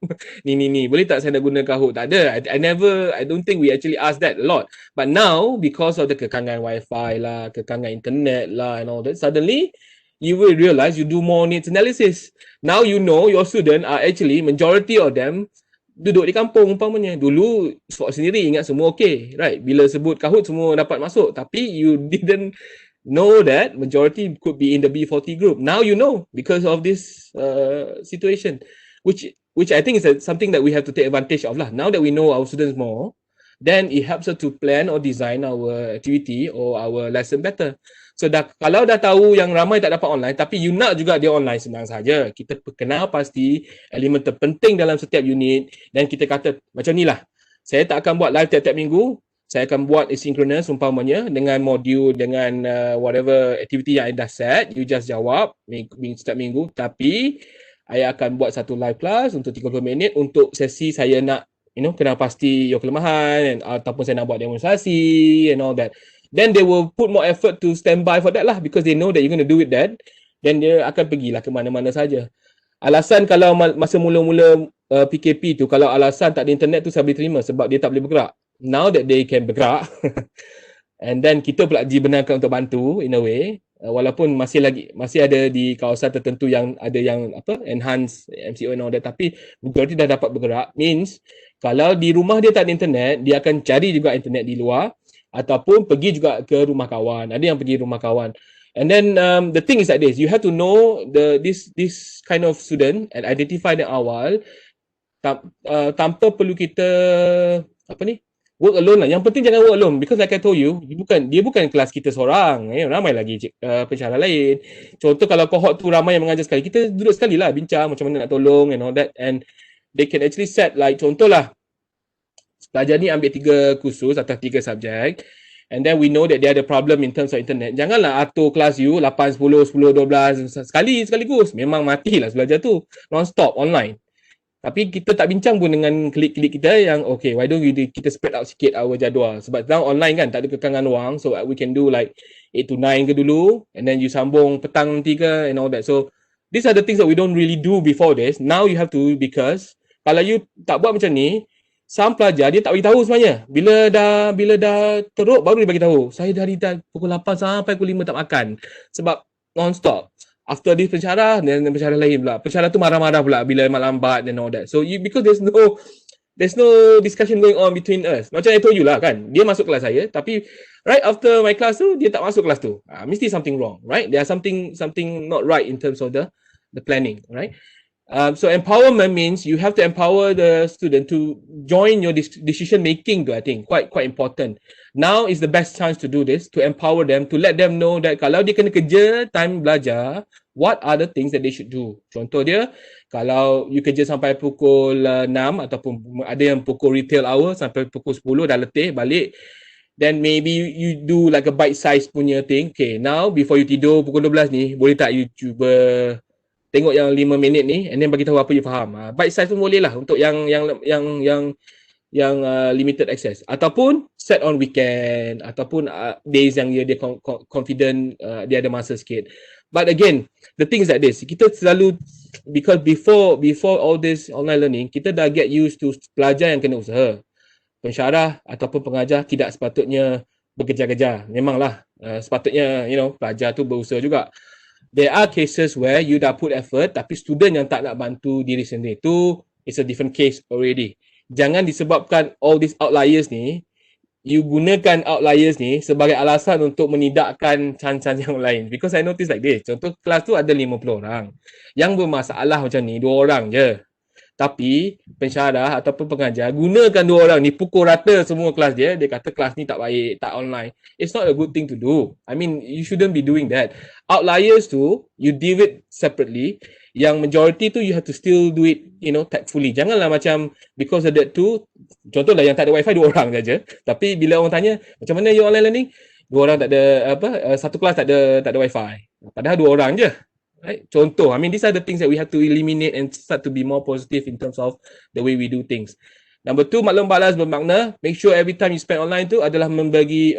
ni, boleh tak saya nak guna Kahoot? Tak ada. I don't think we actually ask that a lot. But now, because of the kekangan wifi lah, kekangan internet lah and all that, suddenly, you will realize you do more needs analysis. Now you know your student are actually, majority of them, duduk di kampung umpamanya. Dulu, sport sendiri ingat semua okay, right? Bila sebut Kahoot, semua dapat masuk. Tapi you didn't know that majority could be in the B40 group. Now you know because of this situation, which I think is something that we have to take advantage of lah. Now that we know our students more, then it helps us to plan or design our activity or our lesson better. So kalau dah tahu yang ramai tak dapat online, tapi you nak juga dia online, senang saja. Kita kenal pasti elemen terpenting dalam setiap unit dan kita kata macam ni lah. Saya tak akan buat live tiap-tiap minggu. Saya akan buat asynchronous umpamanya dengan modul, dengan whatever activity yang I dah set. You just jawab setiap minggu. Tapi, I akan buat satu live class untuk 30 minit untuk sesi saya nak, kenal pasti your kelemahan ataupun saya nak buat demonstrasi and all that. Then they will put more effort to stand by for that lah because they know that you're going to do it then. Then dia akan pergilah ke mana-mana saja. Alasan kalau masa mula-mula PKP tu, kalau alasan tak ada internet tu saya boleh terima sebab dia tak boleh bergerak. Now that they can bergerak and then kita pula dibenarkan untuk bantu in a way, walaupun masih ada di kawasan tertentu yang ada yang enhance MCO and all that, tapi majority dah dapat bergerak, means kalau di rumah dia tak ada internet, dia akan cari juga internet di luar ataupun pergi juga ke rumah kawan. Ada yang pergi rumah kawan. And then the thing is like this, you have to know this kind of student and identify them awal tanpa perlu kita work alone lah. Yang penting jangan work alone because like I told you, dia bukan kelas kita seorang. Ramai lagi pensyarah lain. Contoh kalau cohort tu ramai yang mengajar sekali, kita duduk sekali lah bincang macam mana nak tolong and all that, and they can actually set like contoh lah, pelajar ni ambil 3 kursus atau 3 subjek, and then we know that dia ada problem in terms of internet. Janganlah atur kelas you 8, 10, 10, 12 sekaligus. Memang matilah belajar tu non-stop online. Tapi kita tak bincang pun dengan klik-klik kita yang okay, why don't kita spread out sikit our jadual. Sebab now online kan, tak ada kekangan ruang. So we can do like 8 to 9 ke dulu, and then you sambung petang nanti ke and all that. So these are the things that we don't really do before this. Now you have to, because kalau you tak buat macam ni, some pelajar dia tak bagi tahu sebenarnya. Bila dah teruk baru dia bagi tahu. Saya dari pukul 8 sampai pukul 5 tak makan. Sebab non-stop. After this pensyarah, dan pensyarah lain pula. Pensyarah tu marah-marah pula bila mat lambat and all that. So because there's no discussion going on between us. Macam I told you lah kan. Dia masuk kelas saya, tapi right after my class tu, dia tak masuk kelas tu. Mesti something wrong, right? There's something not right in terms of the planning, right? So empowerment means you have to empower the student to join your decision making. I think quite important. Now is the best chance to do this, to empower them, to let them know that kalau dia kena kerja time belajar, what are the things that they should do. Contoh dia, kalau you kerja sampai pukul 6 ataupun ada yang pukul retail hour sampai pukul 10 dah letih balik, then maybe you do like a bite size punya thing. Okay, now before you tidur pukul 12 ni, boleh tak you cuba tengok yang 5 minit ni and then bagi tahu apa you faham. Bite size pun boleh lah untuk yang limited access, ataupun set on weekend ataupun days yang dia confident, dia ada masa sikit. But again, the thing is like this, kita selalu, because before all this online learning, kita dah get used to pelajar yang kena usaha. Pensyarah ataupun pengajar tidak sepatutnya berkejar-kejar. Memanglah sepatutnya pelajar tu berusaha juga. There are cases where you dah put effort tapi student yang tak nak bantu diri sendiri, tu is a different case already. Jangan disebabkan all these outliers ni, you gunakan outliers ni sebagai alasan untuk menidakkan chance-chance yang lain. Because I notice like this, contoh kelas tu ada 50 orang. Yang bermasalah macam ni 2 orang je. Tapi pensyarah ataupun pengajar gunakan dua orang ni pukul rata semua kelas dia. Dia kata kelas ni tak baik, tak online. It's not a good thing to do. I mean, you shouldn't be doing that. Outliers tu, you deal it separately. Yang majority tu, you have to still do it, tactfully. Janganlah macam, because of that tu, contohlah yang tak ada wifi, dua orang saja. Tapi bila orang tanya, macam mana you online learning? Dua orang tak ada, satu kelas tak ada wifi. Padahal dua orang je. Right? Contoh, I mean, these are the things that we have to eliminate and start to be more positive in terms of the way we do things. Number two, maklum balas bermakna. Make sure every time you spend online tu adalah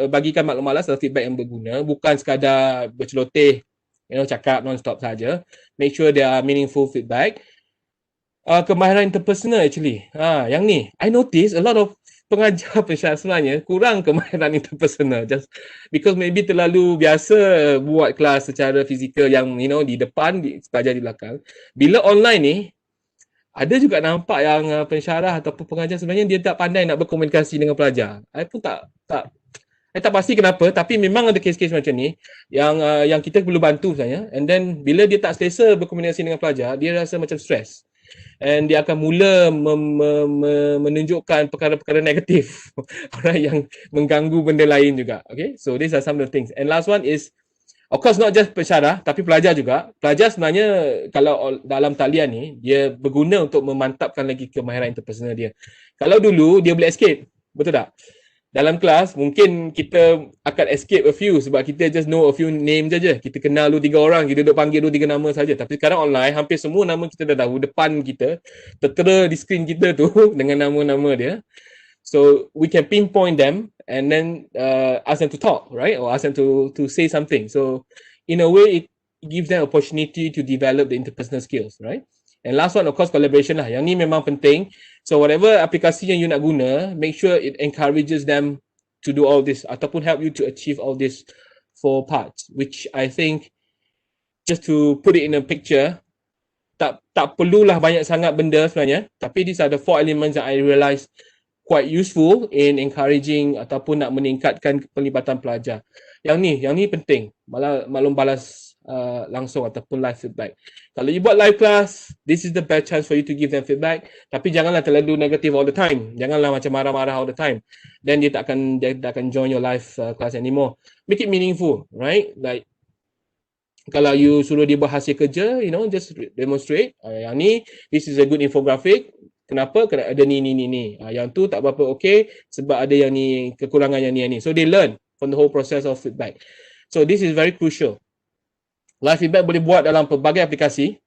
bagikan maklum balas atau feedback yang berguna. Bukan sekadar berceloteh, cakap non-stop saja. Make sure there are meaningful feedback. Kemahiran interpersonal actually. Yang ni, I notice a lot of pengajar pensyarah sebenarnya kurang kemahiran interpersonal, just because maybe terlalu biasa buat kelas secara fizikal yang di depan, pelajar di belakang. Bila online ni ada juga nampak yang pensyarah ataupun pengajar sebenarnya dia tak pandai nak berkomunikasi dengan pelajar. I pun tak pasti kenapa, tapi memang ada kes-kes macam ni yang kita perlu bantu sebenarnya. And then bila dia tak selesa berkomunikasi dengan pelajar, dia rasa macam stres. And dia akan mula menunjukkan perkara-perkara negatif orang yang mengganggu benda lain juga. Okay, so these are some of the things. And last one is, of course not just pensyarah, tapi pelajar juga. Pelajar sebenarnya kalau dalam talian ni, dia berguna untuk memantapkan lagi kemahiran interpersonal dia. Kalau dulu dia boleh escape, betul tak? Dalam kelas, mungkin kita akan escape a few sebab kita just know a few names saja. Kita kenal 2-3 orang, kita duduk panggil 2-3 nama saja. Tapi sekarang online, hampir semua nama kita dah tahu. Depan kita, tertera di screen kita tu dengan nama-nama dia. So, we can pinpoint them and then ask them to talk, right? Or ask them to say something. So, in a way, it gives them opportunity to develop the interpersonal skills, right? And last one, of course, collaboration lah. Yang ni memang penting. So whatever aplikasi yang you nak guna, make sure it encourages them to do all this ataupun help you to achieve all this 4 parts, which I think, just to put it in a picture, tak perlulah banyak sangat benda sebenarnya, tapi these are the 4 elements that I realised quite useful in encouraging ataupun nak meningkatkan pelibatan pelajar. Yang ni penting. Maklum balas langsung ataupun live feedback. Kalau you buat live class, this is the best chance for you to give them feedback. Tapi janganlah terlalu negative all the time. Janganlah macam marah-marah all the time. Then dia tak akan join your live class anymore. Make it meaningful, right? Like kalau you suruh dia buat hasil kerja, just demonstrate. Yang ni, this is a good infographic. Kenapa? Kerana ada ni. Yang tu tak berapa okay sebab ada yang ni, kekurangan yang ni. So they learn from the whole process of feedback. So this is very crucial. Live feedback boleh buat dalam pelbagai aplikasi.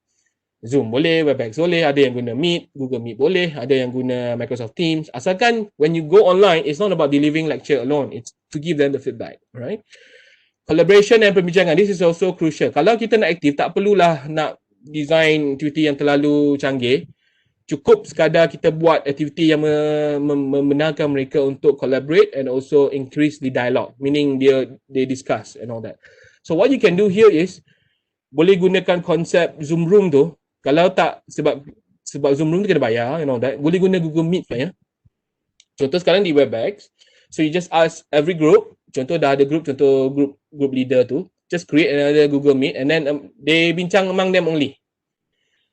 Zoom boleh, Webex boleh, ada yang guna Meet, Google Meet boleh, ada yang guna Microsoft Teams. Asalkan when you go online, it's not about delivering lecture alone. It's to give them the feedback, right? Collaboration dan perbincangan, this is also crucial. Kalau kita nak aktif, tak perlulah nak design aktiviti yang terlalu canggih. Cukup sekadar kita buat aktiviti yang membenarkan mereka untuk collaborate and also increase the dialogue, meaning they discuss and all that. So what you can do here is, boleh gunakan konsep Zoom Room tu. Kalau tak, sebab Zoom Room tu kena bayar and all that, boleh guna Google Meet kan ya. Contoh sekarang di Webex, so you just ask every group, contoh dah ada group, contoh group leader tu, just create another Google Meet and then they bincang among them only.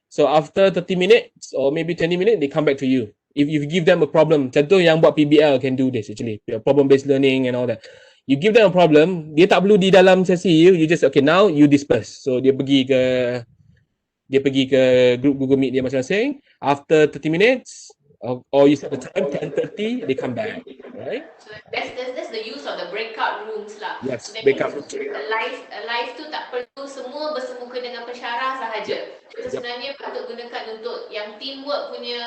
So after 30 minutes or maybe 20 minutes, they come back to you. If you give them a problem, contoh yang buat PBL can do this actually, problem based learning and all that. You give them a problem, dia tak perlu di dalam sesi, you just, okay, now you disperse. So dia pergi ke group Google Meet dia masing-masing. After 30 minutes, or you set the time, 10:30, they come back, right? So that's the use of the breakout rooms lah. Yes, so breakout rooms. Live tu tak perlu semua bersemuka dengan pensyarah sahaja. Kita sebenarnya patut gunakan untuk yang teamwork punya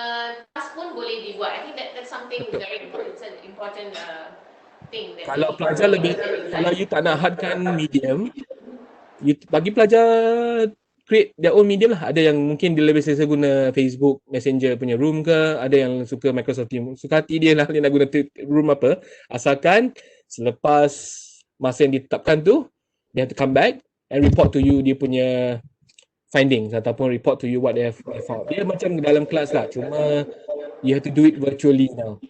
task pun boleh dibuat. I think that's something very important, thing. Kalau pelajar kalau you tak nak hadkan medium, you bagi pelajar create their own medium lah. Ada yang mungkin dia lebih selesa guna Facebook Messenger punya room ke, ada yang suka Microsoft Teams. Suka hati dia lah dia nak guna room apa. Asalkan selepas masa yang ditetapkan tu, they have to come back and report to you dia punya findings ataupun report to you what they have found. Dia macam dalam kelas lah, cuma you have to do it virtually now.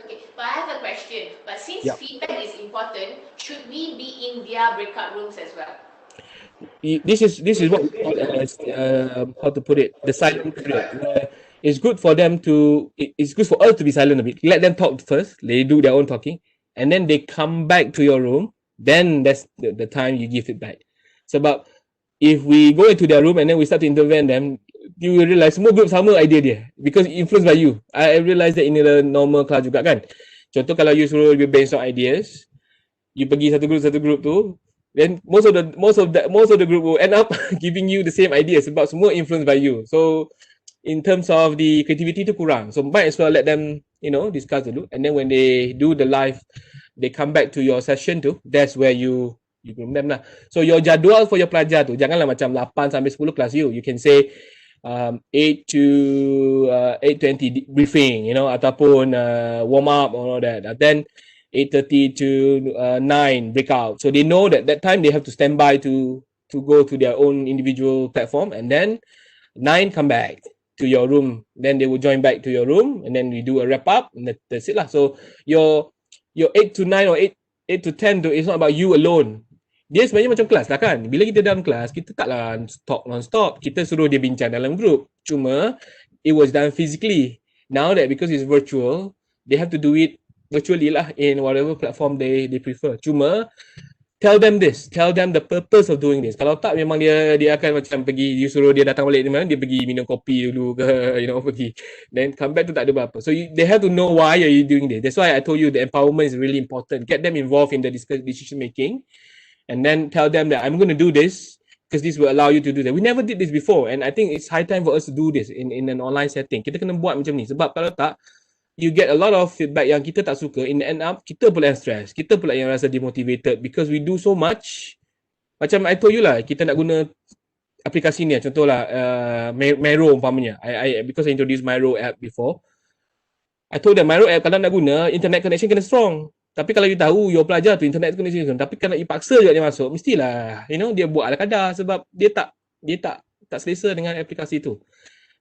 Okay, but I have a question. But since feedback is important, should we be in their breakout rooms as well? This is what we call how to put it, the silent period, where it's good for them to, it's good for us to be silent a bit. Let them talk first. They do their own talking, and then they come back to your room. Then that's the time you give feedback. Sebab if we go into their room and then we start to intervene them, you will realize semua group sama idea dia because influenced by you. I realize that in the normal class juga kan. Contoh kalau you suruh dia brainstorm ideas, you pergi satu group tu, then most of the group will end up giving you the same idea sebab semua influenced by you. So in terms of the creativity tu kurang. So might as well let them, you know, discuss dulu, and then when they do the live, they come back to your session tu, that's where you bring them lah. So your jadual for your pelajar tu janganlah macam 8 sampai 10 kelas you can say 8 to 8:20 briefing, you know, ataupun warm up or all that. And then 8:30 to 9 breakout. So they know that that time they have to stand by to go to their own individual platform, and then 9 come back to your room. Then they will join back to your room, and then we do a wrap up, and that's it lah. So your 8 to 9 or 8 to 10 tu, it's not about you alone. Dia sebenarnya macam kelas lah kan. Bila kita dalam kelas, kita taklah talk non-stop. Kita suruh dia bincang dalam group. Cuma, it was done physically. Now that because it's virtual, they have to do it virtually lah in whatever platform they prefer. Cuma, tell them this. Tell them the purpose of doing this. Kalau tak, memang dia akan macam pergi, you suruh dia datang balik di mana, dia pergi minum kopi dulu ke, you know, pergi. Then come back tu tak ada apa-apa. So they have to know why are you doing this. That's why I told you the empowerment is really important. Get them involved in the decision making. And then tell them that I'm going to do this because this will allow you to do that. We never did this before, and I think it's high time for us to do this in an online setting. Kita kena buat macam ni sebab kalau tak, you get a lot of feedback yang kita tak suka. In the end up, kita pula yang stress, kita pula yang rasa demotivated because we do so much. Macam I told you lah, kita nak guna aplikasi ni, contohlah Miro umpamanya. Because I introduced Miro app before, I told them Miro app kalau nak guna, internet connection kena strong. Tapi kalau you tahu your pelajar tu internet connection, tapi kalau you paksa juga dia masuk, mestilah, you know, dia buat ala kadar sebab dia tak selesa dengan aplikasi tu.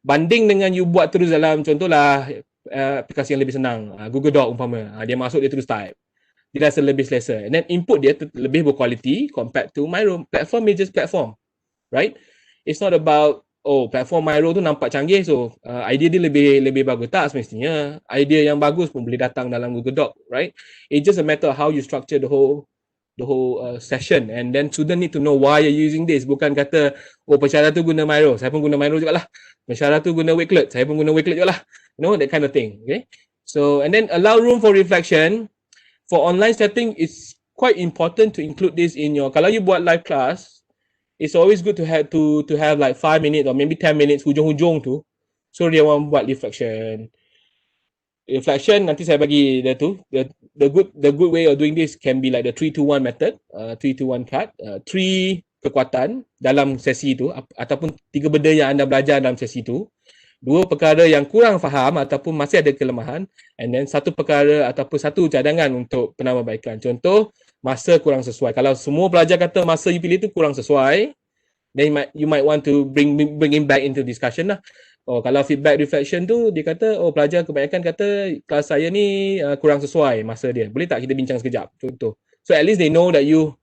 Banding dengan you buat terus dalam contohlah aplikasi yang lebih senang, Google Doc umpama, dia masuk dia terus type. Dia rasa lebih selesa. And then input dia lebih berkualiti compared to Miro. Platform is just platform, right? It's not about platform Miro tu nampak canggih, so idea dia lebih bagus. Tak semestinya. Idea yang bagus pun boleh datang dalam Google Doc, right? It's just a matter of how you structure the whole session, and then student need to know why you're using this. Bukan kata, pensyarah tu guna Miro, saya pun guna Miro juga lah. Pensyarah tu guna Wakelet, saya pun guna Wakelet juga lah. You know, that kind of thing, okay? So, and then allow room for reflection. For online setting, it's quite important to include this in your, kalau you buat live class, it's always good to have like 5 minutes or maybe 10 minutes hujung-hujung tu. So dia orang buat reflection. Reflection nanti saya bagi dia tu. The good way of doing this can be like the 3-2-1 method. 3-2-1 cut. 3 kekuatan dalam sesi tu ataupun 3 benda yang anda belajar dalam sesi tu. 2 perkara yang kurang faham ataupun masih ada kelemahan, and then 1 perkara ataupun 1 cadangan untuk penambahbaikan. Contoh, masa kurang sesuai. Kalau semua pelajar kata masa you pilih tu kurang sesuai, then you might want to bring him back into discussion lah. Kalau feedback reflection tu, dia kata, pelajar kebanyakan kata kelas saya ni kurang sesuai masa dia. Boleh tak kita bincang sekejap? Contoh. So at least they know that you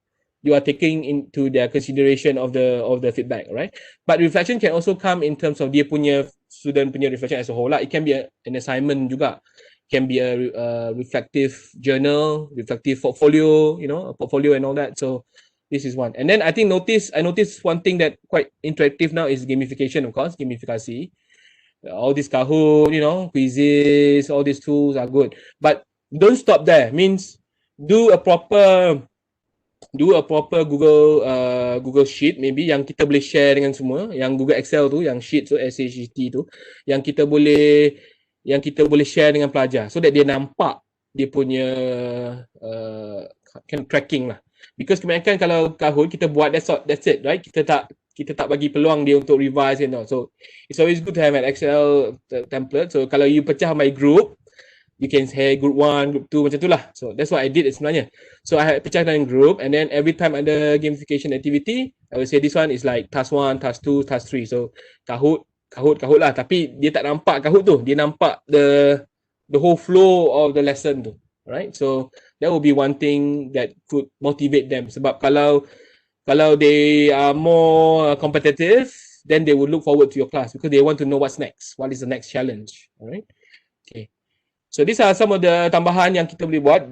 are taking into their consideration of the feedback, right? But reflection can also come in terms of dia punya student punya reflection as a whole lah. It can be an assignment juga. It can be a reflective journal, reflective portfolio, you know, a portfolio and all that. So this is one. And then I noticed one thing that quite interactive now is gamification, of course, gamifikasi. All this Kahoot, you know, quizzes, all these tools are good. But don't stop there. Means do a proper Google Sheet maybe yang kita boleh share dengan semua, yang Google Excel tu, yang sheet tu, SHT tu, yang kita boleh share dengan pelajar so that dia nampak dia punya tracking lah. Because kebanyakan kalau Kahoot kita buat that's it, right? Kita tak bagi peluang dia untuk revise and all. So it's always good to have an Excel template. So kalau you pecah by group, you can say group 1, group 2 macam tu lah. So that's what I did sebenarnya. So I pecah dalam group, and then every time ada gamification activity, I will say this one is like task 1, task 2, task 3. So Kahoot lah. Tapi dia tak nampak Kahoot tu. Dia nampak the whole flow of the lesson tu. Right? So that will be one thing that could motivate them. Sebab kalau they are more competitive, then they will look forward to your class because they want to know what's next. What is the next challenge? Alright. Okay. So these are some of the tambahan yang kita boleh buat.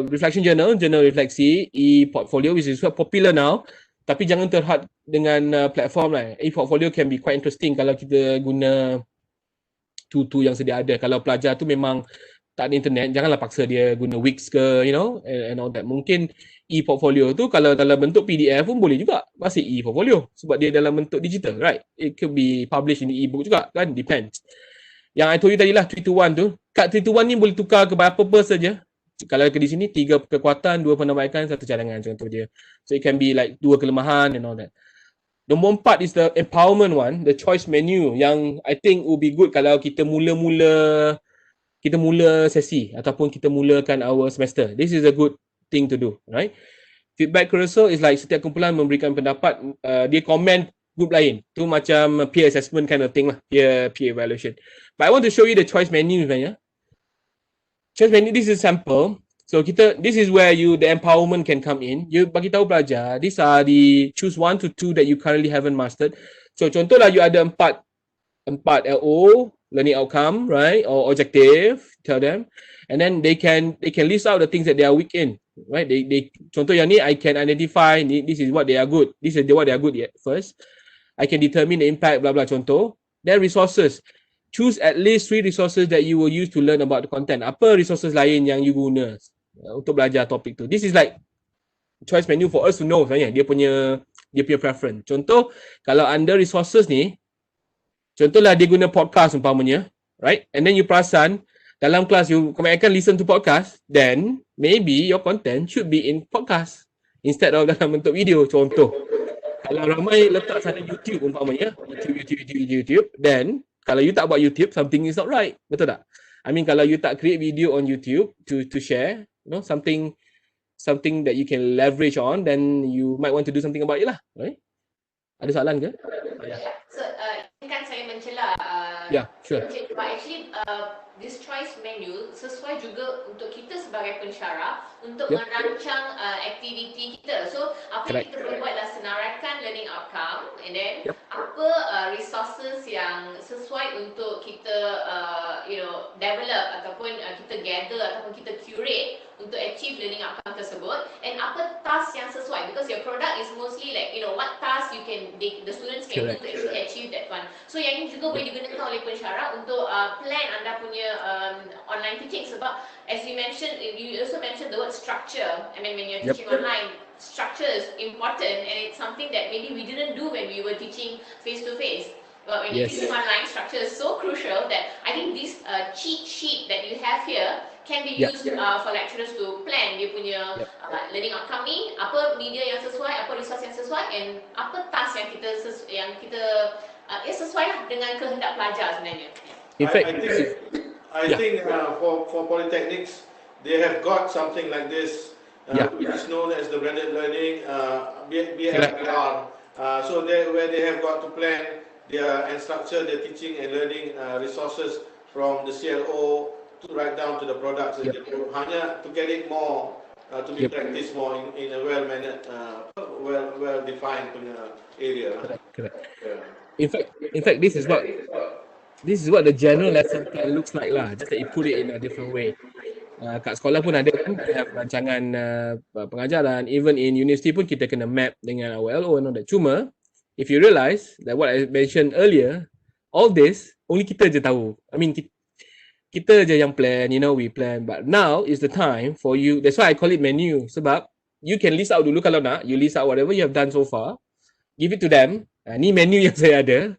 Reflection journal, journal refleksi, e-portfolio which is popular now. Tapi jangan terhad dengan platform lah. E-portfolio can be quite interesting kalau kita guna tool yang sedia ada. Kalau pelajar tu memang tak ada internet, janganlah paksa dia guna Wix ke, you know, and all that. Mungkin e-portfolio tu kalau dalam bentuk PDF pun boleh juga. Masih e-portfolio sebab dia dalam bentuk digital, right? It could be published in e-book juga kan, depends. Yang I told you tadi lah 3-2-1 tu. Kat 3-2-1 ni boleh tukar ke apa-apa saja. Kalau ke di sini 3 kekuatan, 2 penambahkan, 1 cadangan contoh dia. So it can be like 2 kelemahan and all that. Nombor 4 is the empowerment one, the choice menu yang I think would be good kalau kita mula sesi ataupun kita mulakan our semester. This is a good thing to do, right? Feedback carousel is like setiap kumpulan memberikan pendapat, dia komen group lain. Tu macam peer assessment kind of thing lah, peer evaluation. But I want to show you the choice menu sebenarnya. Choice menu, this is sample. So this is where the empowerment can come in. You bagi tahu pelajar, these are the choose 1 to 2 that you currently haven't mastered. So contohlah you ada 4 LO, learning outcome, right, or objective, tell them, and then they can list out the things that they are weak in, right? They contoh yang ni I can identify this is what they are good, this is what they are good at first. I can determine the impact, blah blah. Contoh. Then resources. Choose at least 3 resources that you will use to learn about the content. Apa resources lain yang you guna untuk belajar topik tu? This is like choice menu for us to know sebenarnya dia punya preference. Contoh kalau under resources ni, contohlah dia guna podcast umpamanya, right? And then you perasan dalam kelas you kebanyakan listen to podcast, then maybe your content should be in podcast instead of dalam bentuk video. Contoh, kalau ramai letak sana YouTube umpamanya, YouTube, then kalau you tak buat YouTube, something is not right. Betul tak? I mean kalau you tak create video on YouTube to share, you know, something that you can leverage on, then you might want to do something about it lah, right? Ada soalan ke? So, ini kan saya mencela. Sure. But actually, this choice menu sesuai juga untuk kita sebagai pensyarah untuk merancang aktiviti kita. So, apa yang kita boleh buat adalah senaraikan learning outcome, and then apa resources yang sesuai untuk kita, develop ataupun kita gather ataupun kita curate untuk achieve learning outcome tersebut, and apa task yang sesuai, because your product is mostly like what task the students can do to actually achieve that one. So yang ini juga boleh digunakan oleh pensyarah untuk plan anda punya online teaching, sebab as you mentioned, you also mentioned the word structure. I mean when you're teaching online, structure is important, and it's something that maybe we didn't do when we were teaching face to face. But when you're teaching online, structure is so crucial that I think this cheat sheet that you have here can be used for lecturers to plan dia punya learning outcome ni, apa media yang sesuai, apa resource yang sesuai, and apa task yang kita sesuai lah dengan kehendak pelajar sebenarnya. In fact, I think for polytechnics, they have got something like this, which is known as the blended learning, BLR. So where they have got to plan and structure their teaching and learning resources from the CLO to right down to the products, hanya to get it more to be practiced more in a well-mannered, well-defined area. Correct. In fact, this is what the general lesson plan looks like lah. Just that you put it in a different way. Kat sekolah pun ada kan, kita have rancangan pengajaran. Even in university pun kita kena map dengan our LO and all that. Cuma, if you realise that what I mentioned earlier, all this only kita je tahu. I mean, kita je yang plan, we plan. But now is the time for you. That's why I call it menu. Sebab you can list out dulu kalau nak. You list out whatever you have done so far. Give it to them. Ni menu yang saya ada.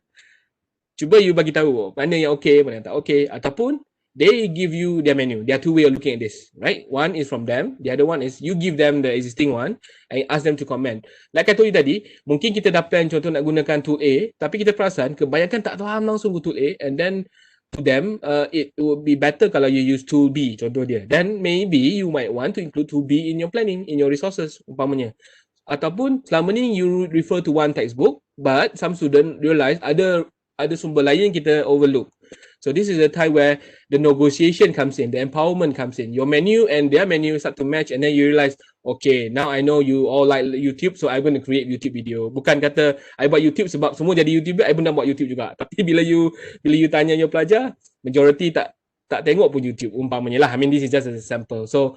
Cuba you bagi tahu mana yang okay, mana yang tak okay. Ataupun they give you their menu. There are 2 ways of looking at this, right? One is from them. The other one is you give them the existing one and ask them to comment. Like I told you tadi, mungkin kita dah plan contoh nak gunakan tool A, tapi kita perasan kebanyakan tak faham langsung tool A, and then to them, it would be better kalau you use tool B, contoh dia. Then maybe you might want to include tool B in your planning, in your resources, umpamanya. Ataupun selama ni you refer to one textbook, but some student realize ada ada sumber lain kita overlook. So this is the time where the negotiation comes in, the empowerment comes in. Your menu and their menu start to match, and then you realize, okay, now I know you all like YouTube, so I'm going to create YouTube video. Bukan kata I buat YouTube sebab semua jadi YouTuber, I pun nak buat YouTube juga. Tapi bila you tanya your pelajar, majority tak tengok pun YouTube umpamanya lah. I mean, this is just a sample. So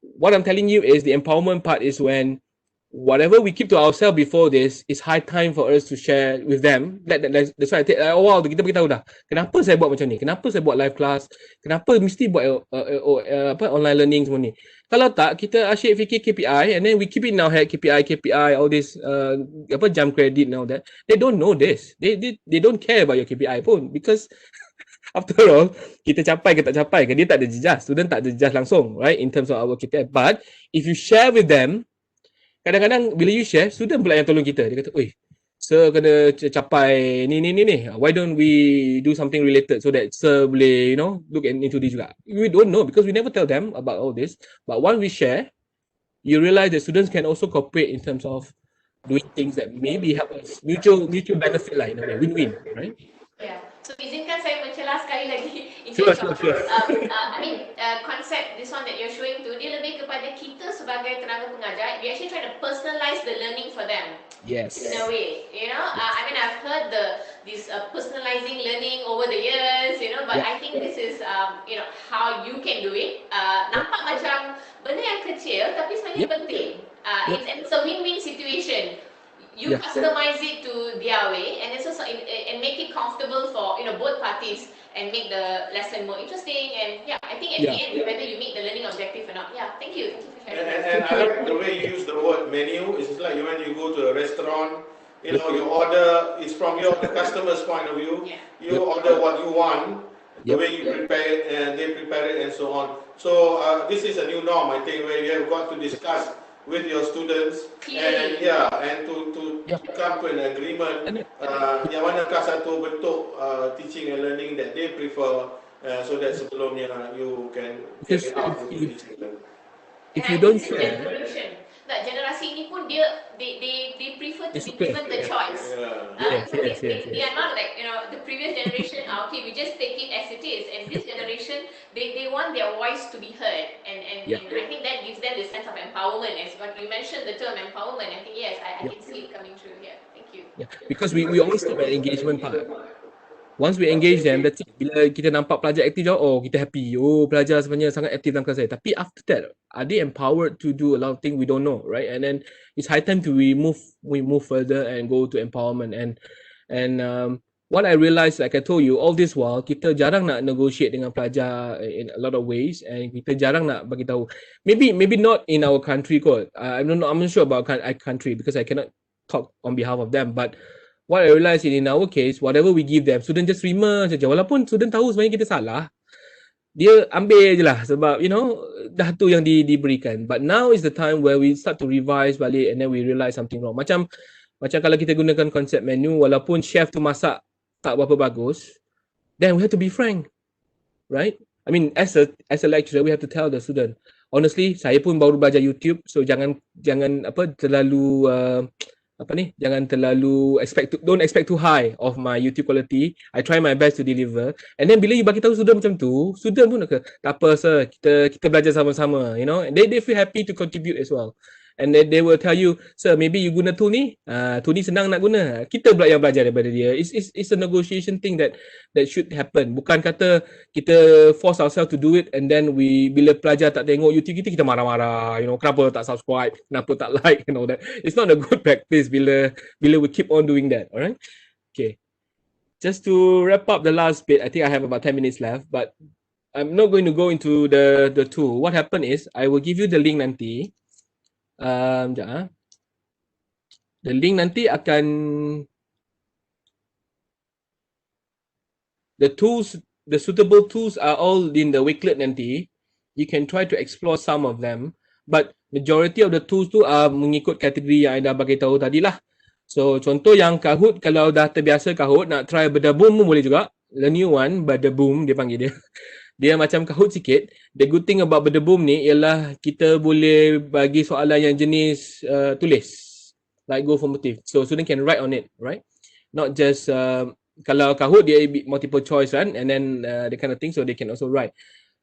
what I'm telling you is the empowerment part is when whatever we keep to ourselves before this, is high time for us to share with them. That's why I take a while kita beritahu dah. Kenapa saya buat macam ni? Kenapa saya buat live class? Kenapa mesti buat online learning semua ni? Kalau tak, kita asyik fikir KPI and then we keep it in our head, KPI, all this jam credit and all that. They don't know this. They don't care about your KPI pun, because after all, kita capai ke tak capai ke, dia tak ada jejas. Student tak ada jejas langsung, right? In terms of our KPI. But if you share with them, kadang-kadang bila you share, student pula yang tolong kita. Dia kata, oi, sir kena capai ni. Why don't we do something related so that sir boleh, look into this juga. We don't know because we never tell them about all this. But once we share, you realize that students can also cooperate in terms of doing things that maybe help us. Mutual benefit lah in a way, win-win, right? Yeah. So izinkan saya mencela sekali lagi. Sure. Concept this one that you're showing tu, dia lebih kepada kita sebagai tenaga pengajar. We actually try to personalize the learning for them. Yes. In a way, I've heard this personalizing learning over the years, but I think this is how you can do it. Nampak macam benda yang kecil tapi sebenarnya penting. It's a win-win situation. You customize it to their way, and it's also and make it comfortable for both parties, and make the lesson more interesting. And I think at the end, whether you meet the learning objective or not. Thank you for sharing. And I like the way you use the word menu. It's like when you go to a restaurant, you order. It's from the customer's point of view. You order what you want, the way you prepare it, and they prepare it, and so on. So this is a new norm, I think, where you have got to discuss with your students and to come to an agreement yang manakah satu bentuk teaching and learning that they prefer, so that sebelumnya you can get it out to the student. If you don't share, generasi ini pun they prefer to be given the choice. They are not like the previous generation. Okay, we just take it as it is, and this generation they want their voice to be heard, and I think that gives them the sense of empowerment. As you mentioned the term empowerment, I think yes, I can see it coming through here. Thank you. Because we always talk about engagement part. Once we engage them, that's it. Bila kita nampak pelajar aktif, kita happy. Pelajar sebenarnya sangat aktif dalam kelas saya. Tapi after that, are they empowered to do a lot of things we don't know, right? And then it's high time to we move further and go to empowerment. And what I realized, like I told you, all this while kita jarang nak negotiate dengan pelajar in a lot of ways, and kita jarang nak bagi tahu. Maybe not in our country kot. I'm not sure about our country because I cannot talk on behalf of them, but what I realized in our case, whatever we give them, student just terima saja. Walaupun student tahu sebenarnya kita salah, dia ambil je lah sebab, dah tu yang diberikan. But now is the time where we start to revise balik and then we realize something wrong. Macam kalau kita gunakan konsep menu, walaupun chef tu masak tak berapa bagus, then we have to be frank, right? I mean, as a lecturer, we have to tell the student, honestly, saya pun baru belajar YouTube, so jangan terlalu jangan terlalu don't expect too high of my YouTube quality. I try my best to deliver. And then bila you bagi tahu student macam tu, student pun nak tak apa sir, kita belajar sama-sama, and they feel happy to contribute as well. And then they will tell you, sir, maybe you guna tool ni senang nak guna. Kita pula yang belajar daripada dia. It's a negotiation thing that should happen. Bukan kata kita force ourselves to do it and then bila pelajar tak tengok YouTube kita marah-marah, kenapa tak subscribe, kenapa tak like and all that. It's not a good practice bila we keep on doing that, alright? Okay. Just to wrap up the last bit, I think I have about 10 minutes left, but I'm not going to go into the tool. What happened is, I will give you the link nanti. The link nanti akan the suitable tools are all in the Wakelet nanti. You can try to explore some of them, but majority of the tools tu mengikut kategori yang I dah bagi tahu tadi lah. So contoh yang Kahoot, kalau dah terbiasa Kahoot, nak try Badaboom pun boleh juga. The new one, Badaboom dia panggil dia. Dia macam Kahoot sikit. The good thing about Badaboom ni ialah kita boleh bagi soalan yang jenis tulis, like go formative. So student can write on it, right? Not just kalau Kahoot dia multiple choice kan, and then that kind of thing, so they can also write.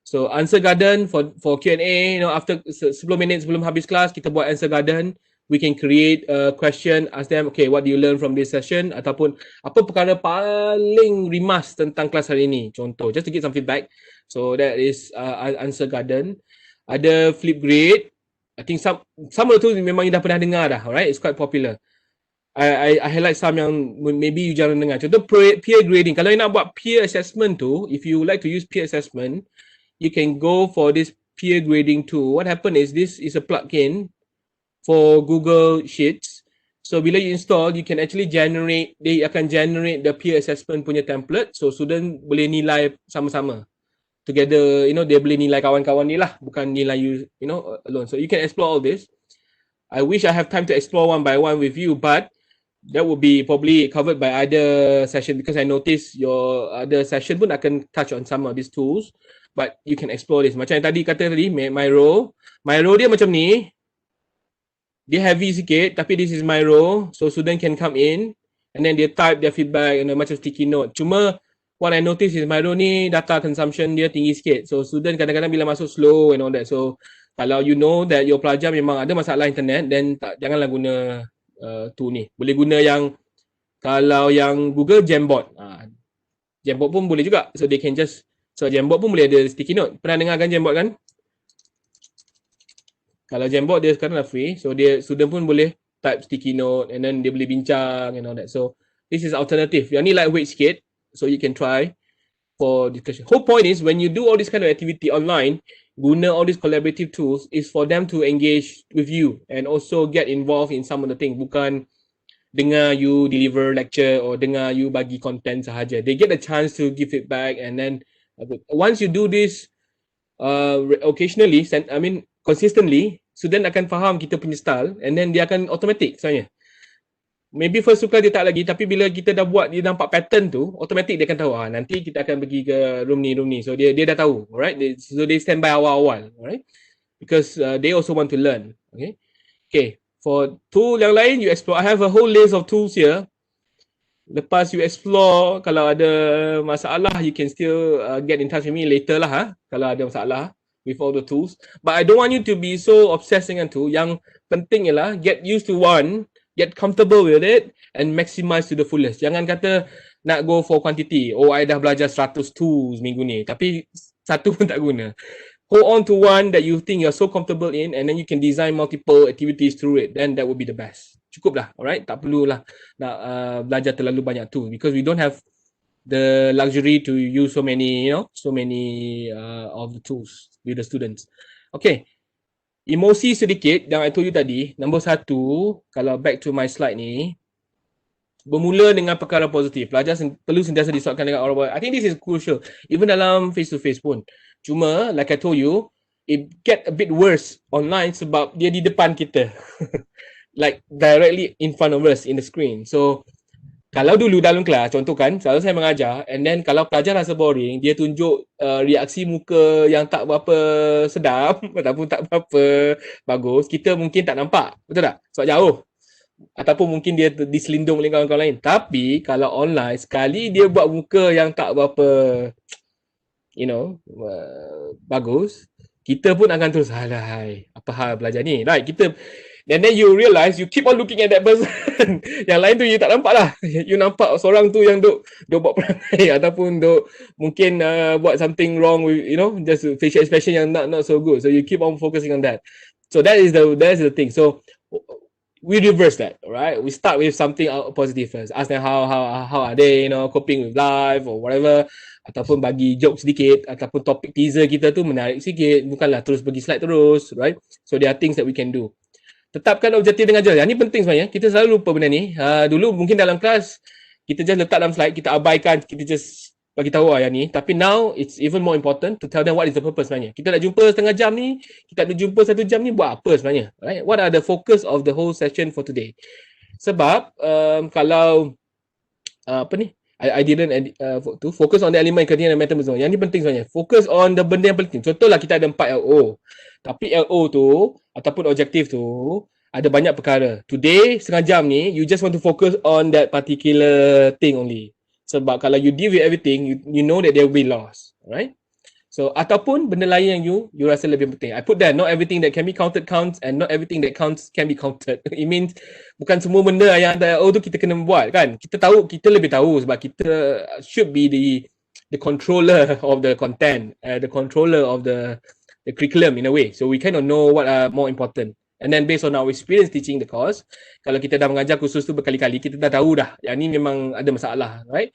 So answer garden for Q&A, you know, after 10 minit sebelum habis kelas kita buat answer garden. We can create a question, ask them, okay, what do you learn from this session, ataupun apa perkara paling rimas tentang kelas hari ini, contoh, just to get some feedback. So that is answer garden. Ada flip grade. I think some of the tools memang you dah pernah dengar dah, right? It's quite popular. I highlight some yang maybe you jarang dengar. Contoh peer grading. Kalau you nak buat peer assessment tu, if you like to use peer assessment, you can go for this peer grading tool. What happen is this is a plugin for Google Sheets. So bila you install, you can actually generate, they akan generate the peer assessment punya template. So student boleh nilai sama-sama. Together, you know, dia boleh nilai kawan-kawan ni lah. Bukan nilai you know, alone. So you can explore all this. I wish I have time to explore one by one with you, but that would be probably covered by other session because I notice your other session pun akan touch on some of these tools. But you can explore this. Macam yang tadi kata tadi, Miro dia macam ni. Dia heavy sikit, tapi this is Miro. So student can come in and then dia type their feedback and macam sticky note. Cuma what I notice is Miro ni data consumption dia tinggi sikit. So student kadang-kadang bila masuk slow and all that. So kalau you know that your pelajar memang ada masalah internet, then janganlah guna tool ni. Boleh guna yang kalau yang Google Jamboard. Jamboard pun boleh juga. So they can just, so Jamboard pun boleh ada sticky note. Pernah dengar kan Jamboard kan? Kalau Jamboard dia sekarang dah free, so dia student pun boleh type sticky note and then dia boleh bincang and all that. So this is alternative. Yang ni lightweight sikit, so you can try for discussion. Whole point is when you do all this kind of activity online, guna all these collaborative tools is for them to engage with you and also get involved in some of the things. Bukan dengar you deliver lecture or dengar you bagi content sahaja. They get a chance to give feedback and then once you do this occasionally, consistently, student akan faham kita punya style and then dia akan automatic sebenarnya. Maybe first suka dia tak lagi, tapi bila kita dah buat, dia nampak pattern tu, automatic dia akan tahu, nanti kita akan pergi ke room ni. So dia dah tahu, alright? So they stand by awal-awal, alright? Because they also want to learn, okay? Okay, for tool yang lain, you explore. I have a whole list of tools here. Lepas you explore, kalau ada masalah, you can still get in touch with me later lah, kalau ada masalah with all the tools. But I don't want you to be so obsessed dengan tool. Yang penting ialah get used to one, get comfortable with it and maximize to the fullest. Jangan kata nak go for quantity. Oh, I dah belajar 100 tools minggu ni, tapi satu pun tak guna. Hold on to one that you think you're so comfortable in and then you can design multiple activities through it. Then that would be the best. Cukup lah, alright? Tak perlulah nak belajar terlalu banyak tools because we don't have the luxury to use so many, you know, of the tools with the students. Okay. Emosi sedikit yang I told you tadi. Nombor 1, kalau back to my slide ni, bermula dengan perkara positif. Pelajar perlu sentiasa disuatkan dengan orang baik. I think this is crucial. Even dalam face-to-face pun. Cuma, like I told you, it get a bit worse online sebab dia di depan kita. Like directly in front of us in the screen. So, kalau dulu dalam kelas, contoh kan, selalu saya mengajar and then kalau pelajar rasa boring, dia tunjuk reaksi muka yang tak berapa sedap ataupun tak berapa bagus, kita mungkin tak nampak, betul tak? Sebab jauh. Ataupun mungkin dia diselindung oleh kawan-kawan lain. Tapi kalau online, sekali dia buat muka yang tak berapa, you know, bagus, kita pun akan terus, alahai, apa hal belajar ni? Right, kita. And then you realize you keep on looking at that person. Yang lain tu you tak nampak lah. You nampak seorang tu yang duk buat perangai ataupun duk mungkin buat something wrong with, you know, just facial expression yang not so good. So you keep on focusing on that. So that is the thing. So we reverse that, alright? We start with something positive first. Ask them how are they, you know, coping with life or whatever. Ataupun bagi joke sedikit ataupun topik teaser kita tu menarik sikit. Bukanlah terus pergi slide terus, right? So there are things that we can do. Tetapkan objektif dengan jelas. Yang ni penting sebenarnya. Kita selalu lupa benda ni. Dulu mungkin dalam kelas, kita just letak dalam slide, kita abaikan, kita just bagi tahu yang ni. Tapi now, it's even more important to tell them what is the purpose sebenarnya. Kita nak jumpa setengah jam ni, kita nak jumpa 1 jam ni, buat apa sebenarnya? Right? What are the focus of the whole session for today? Sebab, kalau, apa ni? I didn't to focus on the element continuing and metabolism. Yang ni penting sebenarnya. Focus on the benda yang penting. Contohlah kita ada 4 LO. Tapi LO tu ataupun objektif tu ada banyak perkara. Today setengah jam ni you just want to focus on that particular thing only. Sebab kalau you deal with everything, you know that there will be loss, right? So ataupun benda lain yang you rasa lebih penting. I put that not everything that can be counted counts and not everything that counts can be counted. It means bukan semua benda yang tu kita kena buat kan. Kita lebih tahu sebab kita should be the controller of the content, the controller of the curriculum in a way. So we kind of know what are more important. And then based on our experience teaching the course, kalau kita dah mengajar kursus tu berkali-kali, kita dah tahu dah yang ni memang ada masalah, right?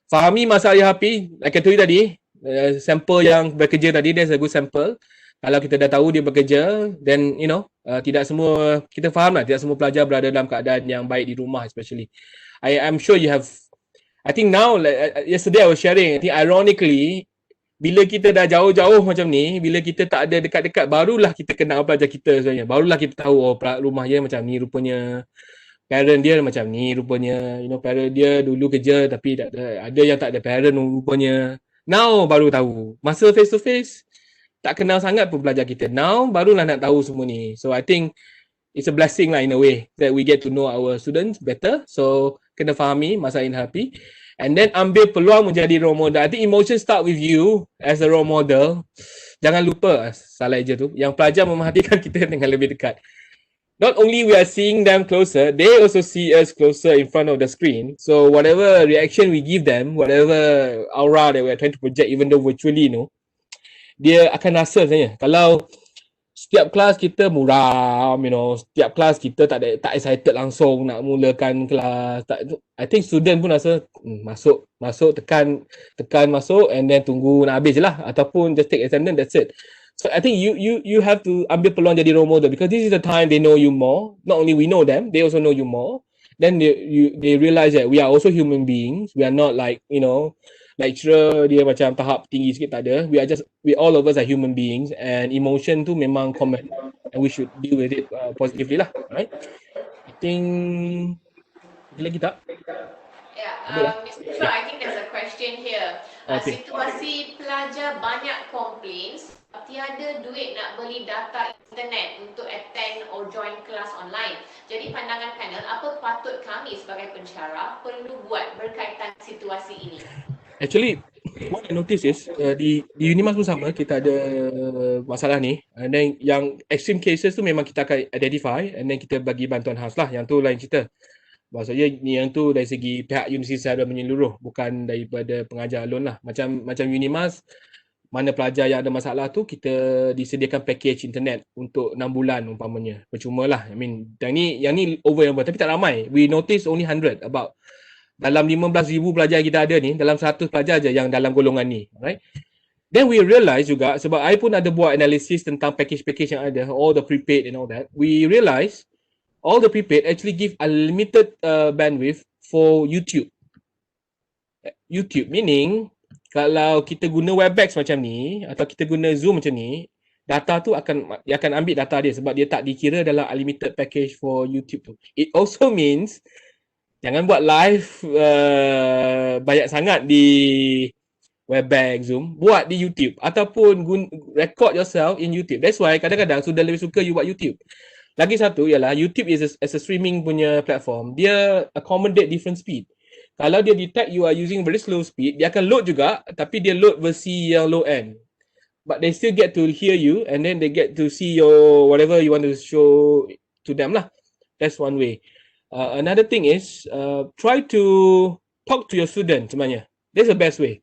Fahami masalah IHP, like I told you tadi, sampel yang bekerja tadi, there's a good sample. Kalau kita dah tahu dia bekerja, then you know, tidak semua, kita faham lah, tidak semua pelajar berada dalam keadaan yang baik di rumah especially. I'm sure you have, I think now, like, yesterday I was sharing, I think ironically, bila kita dah jauh-jauh macam ni, bila kita tak ada dekat-dekat, barulah kita kenal pelajar kita sebenarnya. Barulah kita tahu, oh rumah dia macam ni rupanya. Parent dia macam ni rupanya, you know, parent dia dulu kerja tapi tak ada yang tak ada parent rupanya. Now baru tahu. Masa face to face tak kenal sangat pun pelajar kita. Now barulah nak tahu semua ni. So I think it's a blessing lah in a way that we get to know our students better. So kena fahami masa happy and then ambil peluang menjadi role model. I think emotion start with you as a role model. Jangan lupa salah je tu. Yang pelajar memerhatikan kita dengan lebih dekat. Not only we are seeing them closer, they also see us closer in front of the screen. So whatever reaction we give them, whatever aura that we are trying to project, even though virtually, dia akan rasa sebenarnya. Kalau setiap kelas kita muram, setiap kelas kita tak excited langsung nak mulakan kelas. I think student pun rasa masuk, tekan masuk and then tunggu nak habis je lah. Ataupun just take attendance, that's it. So I think you have to ambil peluang jadi role model because this is the time they know you more. Not only we know them, they also know you more. Then they realize that we are also human beings. We are not like, lecturer dia macam tahap tinggi sikit, tak ada. We all of us are human beings and emotion tu memang common and we should deal with it positively lah, right? I think lagi tak? Yeah, Mr. Shah, I think there's a question here. Okay. Situasi pelajar banyak complaints, tiada duit nak beli data internet untuk attend or join kelas online. Jadi pandangan panel, apa patut kami sebagai pensyarah perlu buat berkaitan situasi ini? Actually, what I notice is di Unimas pun sama, kita ada masalah ni. And then yang extreme cases tu memang kita akan identify and then kita bagi bantuan khas lah. Yang tu lain cerita. Maksudnya yang tu dari segi pihak universiti secara menyeluruh, bukan daripada pengajar alone lah. Macam Unimas, mana pelajar yang ada masalah tu kita disediakan package internet untuk 6 bulan umpamanya. Percuma lah. I mean, yang ni over and over tapi tak ramai. We notice only 100 about dalam 15,000 pelajar kita ada ni, dalam 100 pelajar je yang dalam golongan ni, right? Then we realize juga, sebab I pun ada buat analisis tentang package-package yang ada, all the prepaid and all that. We realize all the prepaid actually give unlimited bandwidth for YouTube. YouTube meaning kalau kita guna Webex macam ni atau kita guna Zoom macam ni, data tu akan ambil data dia sebab dia tak dikira dalam unlimited package for YouTube tu. It also means jangan buat live banyak sangat di Webex, Zoom, buat di YouTube ataupun record yourself in YouTube. That's why kadang-kadang sudah lebih suka you buat YouTube. Lagi satu ialah YouTube is as a streaming punya platform. Dia accommodate different speed. Kalau dia detect you are using very slow speed, dia akan load juga tapi dia load versi yang low end. But they still get to hear you and then they get to see your whatever you want to show to them lah. That's one way. Another thing is try to talk to your student sebenarnya. That's the best way.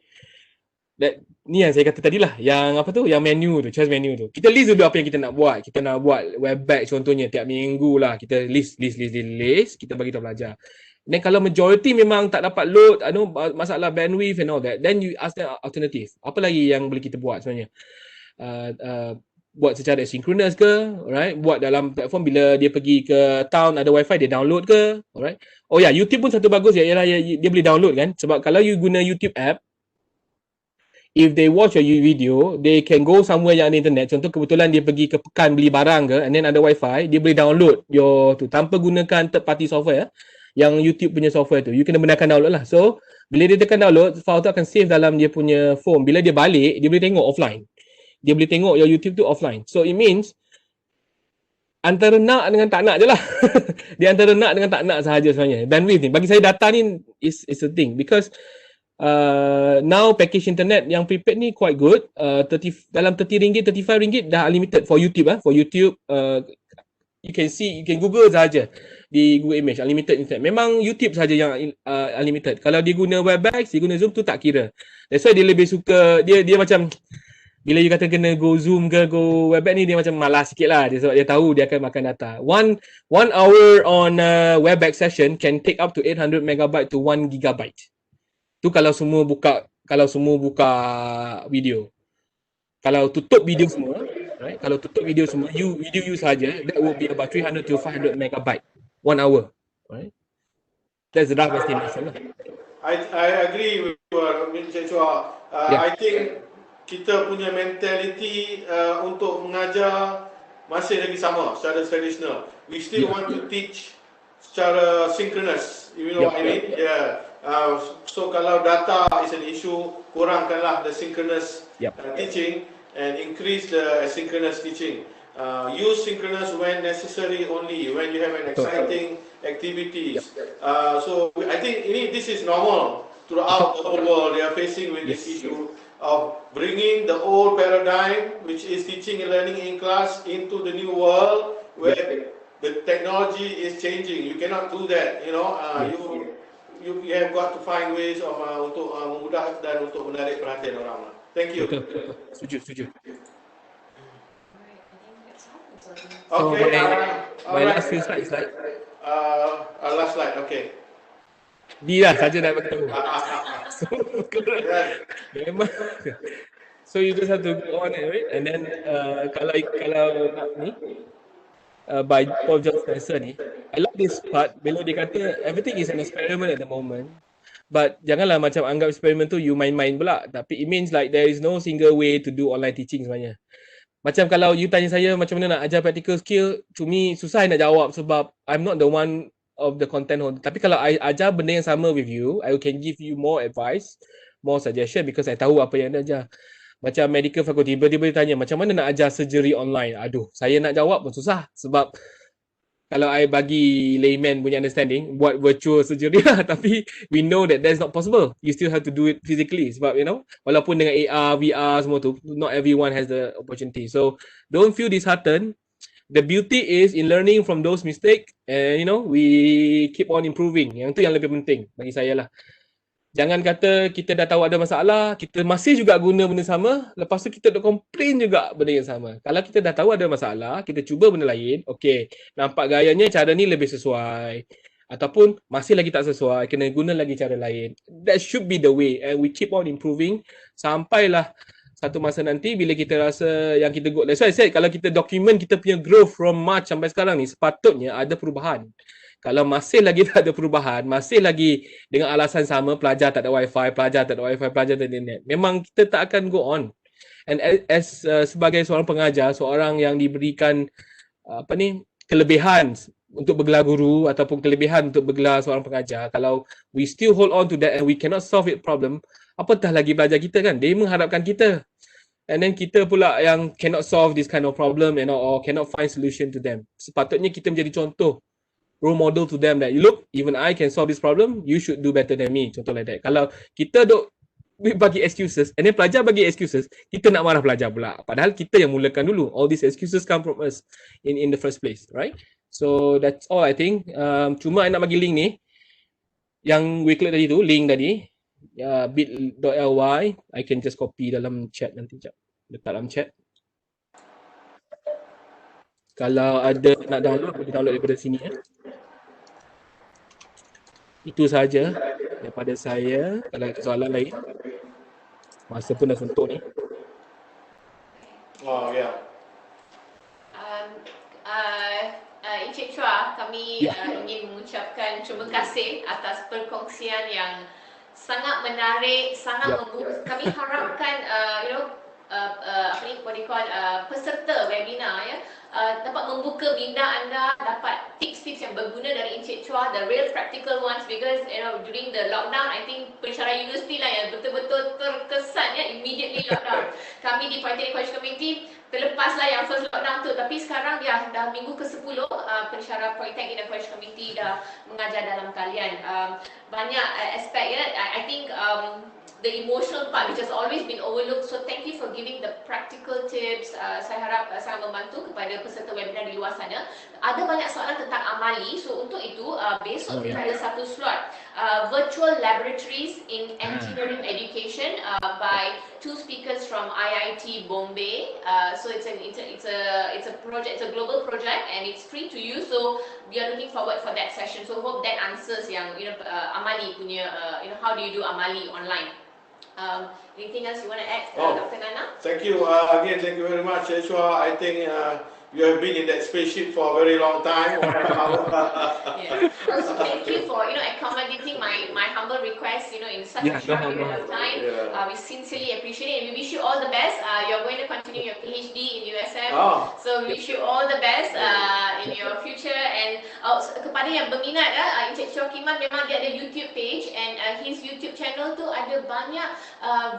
Ni yang saya kata tadi lah, yang apa tu, yang menu tu, choice menu tu. Kita list dulu apa yang kita nak buat. Kita nak buat Webex contohnya tiap minggu lah. Kita list, kita bagi tahu pelajar. Dan kalau majority memang tak dapat load, masalah bandwidth and all that, then you ask them alternative. Apa lagi yang boleh kita buat sebenarnya? Buat secara synchronous ke, alright? Buat dalam platform bila dia pergi ke town ada wifi dia download ke, alright? Oh ya, YouTube pun satu bagus ialah dia boleh download kan? Sebab kalau you guna YouTube app, if they watch your video, they can go somewhere yang ada internet. Contoh kebetulan dia pergi ke pekan beli barang ke, and then ada wifi, dia boleh download your tu tanpa gunakan third party software yang YouTube punya software tu. You kena benarkan download lah. So, bila dia tekan download, file tu akan save dalam dia punya phone. Bila dia balik, dia boleh tengok offline. Dia boleh tengok your YouTube tu offline. So, it means antara nak dengan tak nak je lah. Dia antara nak dengan tak nak sahaja sebenarnya. Bandwidth ni. Bagi saya data ni is a thing. Because now package internet yang prepaid ni quite good. Dalam RM30, RM35 dah unlimited for YouTube. For YouTube, you can Google saja di Google Image unlimited internet. Memang YouTube saja yang unlimited. Kalau dia guna Webex, dia guna Zoom tu tak kira. That's why dia lebih suka, dia macam bila you kata kena go Zoom ke go Webex ni, dia macam malas sikit lah. Sebab dia tahu dia akan makan data. One hour on Webex session can take up to 800 megabyte to 1 gigabyte. Tu kalau semua buka video. Kalau tutup video semua, right? Kalau tutup video semua, video you saja, that would be about 300 to 500 megabyte 1 hour, right? That's the rough estimation lah. I agree with Encik Chua. I think kita punya mentality untuk mengajar masih lagi sama secara tradisional. We still want to teach secara synchronous, you know what I mean? So kalau data is an issue, kurangkanlah the synchronous teaching and increase the asynchronous teaching. Use synchronous when necessary only, when you have an exciting activities. So I think this is normal throughout the whole world. They are facing with this issue of bringing the old paradigm, which is teaching and learning in class, into the new world where the technology is changing. You cannot do that, you know. You have got to find ways of untuk memudah dan untuk menarik perhatian orang. Thank you. Setuju. Okay. My last few slides like last slide. Okay. Dia saja dah beritahu. Memang. So you just have to go on it, right? And then kalau nak ni by Paul John Spencer ni, I like this part bila dia kata everything is an experiment at the moment. But janganlah macam anggap eksperimen tu you main-main pula. Tapi it means like there is no single way to do online teaching sebenarnya. Macam kalau you tanya saya macam mana nak ajar practical skill, to me susah nak jawab sebab I'm not the one of the content holder. Tapi kalau I ajar benda yang sama with you, I can give you more advice, more suggestion because I tahu apa yang anda ajar. Macam medical faculty, tiba-tiba tanya macam mana nak ajar surgery online. Aduh, saya nak jawab pun susah sebab kalau I bagi layman punya understanding, buat virtual surgery lah. Tapi we know that that's not possible. You still have to do it physically. Sebab, you know, walaupun dengan AR, VR semua tu, not everyone has the opportunity. So, don't feel disheartened. The beauty is in learning from those mistakes and, you know, we keep on improving. Yang tu yang lebih penting bagi saya lah. Jangan kata kita dah tahu ada masalah, kita masih juga guna benda sama, lepas tu kita dah complain juga benda yang sama. Kalau kita dah tahu ada masalah, kita cuba benda lain, okay, nampak gayanya cara ni lebih sesuai. Ataupun masih lagi tak sesuai, kena guna lagi cara lain. That should be the way and we keep on improving sampailah satu masa nanti bila kita rasa yang kita go. That's why I said kalau kita document kita punya growth from March sampai sekarang ni, sepatutnya ada perubahan. Kalau masih lagi tak ada perubahan, masih lagi dengan alasan sama, pelajar tak ada wifi, pelajar tak ada internet, memang kita tak akan go on. And as sebagai seorang pengajar, seorang yang diberikan kelebihan untuk bergelar guru ataupun kelebihan untuk bergelar seorang pengajar, kalau we still hold on to that and we cannot solve it problem, apatah lagi pelajar kita kan, dia mengharapkan kita. And then kita pula yang cannot solve this kind of problem and or cannot find solution to them. Sepatutnya kita menjadi contoh, role model to them that you look, even I can solve this problem, you should do better than me. Contoh like that. Kalau kita duk bagi excuses and then pelajar bagi excuses, kita nak marah pelajar pula. Padahal kita yang mulakan dulu. All these excuses come from us in the first place, right? So that's all I think. Cuma I nak bagi link ni. Yang we click tadi tu, link tadi. bit.ly. I can just copy dalam chat nanti. Letak dalam chat. Kalau ada nak download, boleh download daripada sini ya. Itu saja daripada saya. Kalau ada soalan lain, masa pun dah sentuh ni. Oh ya. Encik Chua, kami ingin mengucapkan terima kasih atas perkongsian yang sangat menarik, sangat membuka. Kami harapkan peserta webinar ya dapat membuka minda anda, dapat tips-tips yang berguna dari Encik Chua, the real practical ones, because during the lockdown I think pensyarah universiti lah yang betul-betul terkesan ya, immediately lockdown. Kami di Polytechnic College Community terlepas lah yang first lockdown tu, tapi sekarang dah minggu ke-10 pensyarah Politeknik dan College Committee dah mengajar dalam talian. Banyak aspek ya. I think the emotional part which has always been overlooked. So thank you for giving the practical tips. Saya harap sangat membantu kepada peserta webinar di luar sana. Ada banyak soalan tentang amali. So untuk itu besok kita ada satu slot virtual laboratories in engineering education by two speakers from IIT Bombay. So it's a project, it's a global project and it's free to use. So we are looking forward for that session. So hope that answers yang amali punya how do you do amali online. Anything else you want to add, Dr. Nana? Thank you. Again, thank you very much, Chua. I think you have been in that spaceship for a very long time. Yeah. Also, thank you for accommodating my humble request. In such a short period of time. Yeah. We sincerely appreciate it, and we wish you all the best. You're going to continue your PhD in USM, so we wish you all the best in your future. And kepada yang berminat, Encik Chua Kiman memang dia ada YouTube page, and his YouTube channel tu ada banyak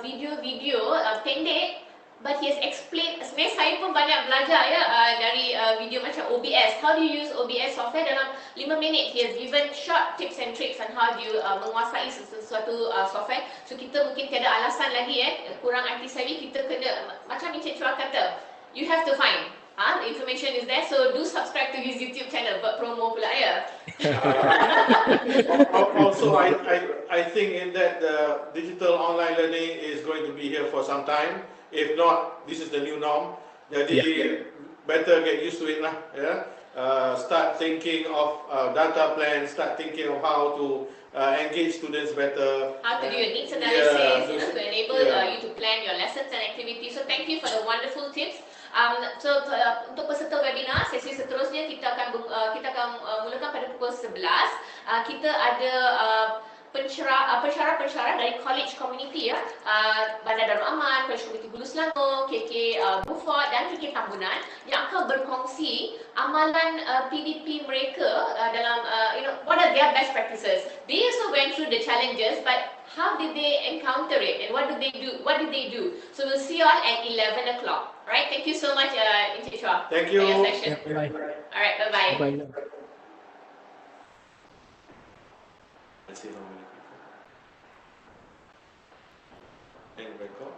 video-video pendek. But he has explained, sebenarnya saya pun banyak belajar dari video macam OBS. How do you use OBS software dalam 5 minit? He has given short tips and tricks on how do you menguasai sesuatu software. So kita mungkin tiada alasan lagi kurang IT savvy, kita kena, macam Encik Chua kata, you have to find. The information is there, so do subscribe to his YouTube channel. Buat promo pula ya. Also, I think in that the digital online learning is going to be here for some time. If not, this is the new norm. Jadi better get used to it lah. Start thinking of data plans. Start thinking of how to engage students better. How to do your needs analysis to enable you to plan your lessons and activities. So thank you for the wonderful tips. Untuk peserta webinar, sesi seterusnya kita akan mulakan pada pukul 11. Kita ada pensyarah dari college community Bandar Darul Aman, College Community Hulu Selangor, KK Beaufort dan KK Tambunan yang akan berkongsi amalan PDP mereka dalam what are their best practices. They also went through the challenges, but how did they encounter it and what did they do? So we'll see you all at 11 o'clock. Alright, thank you so much Encik Chua. Thank you. For your session. Bye. Alright, bye-bye. Bye. Let's see how many people. And record.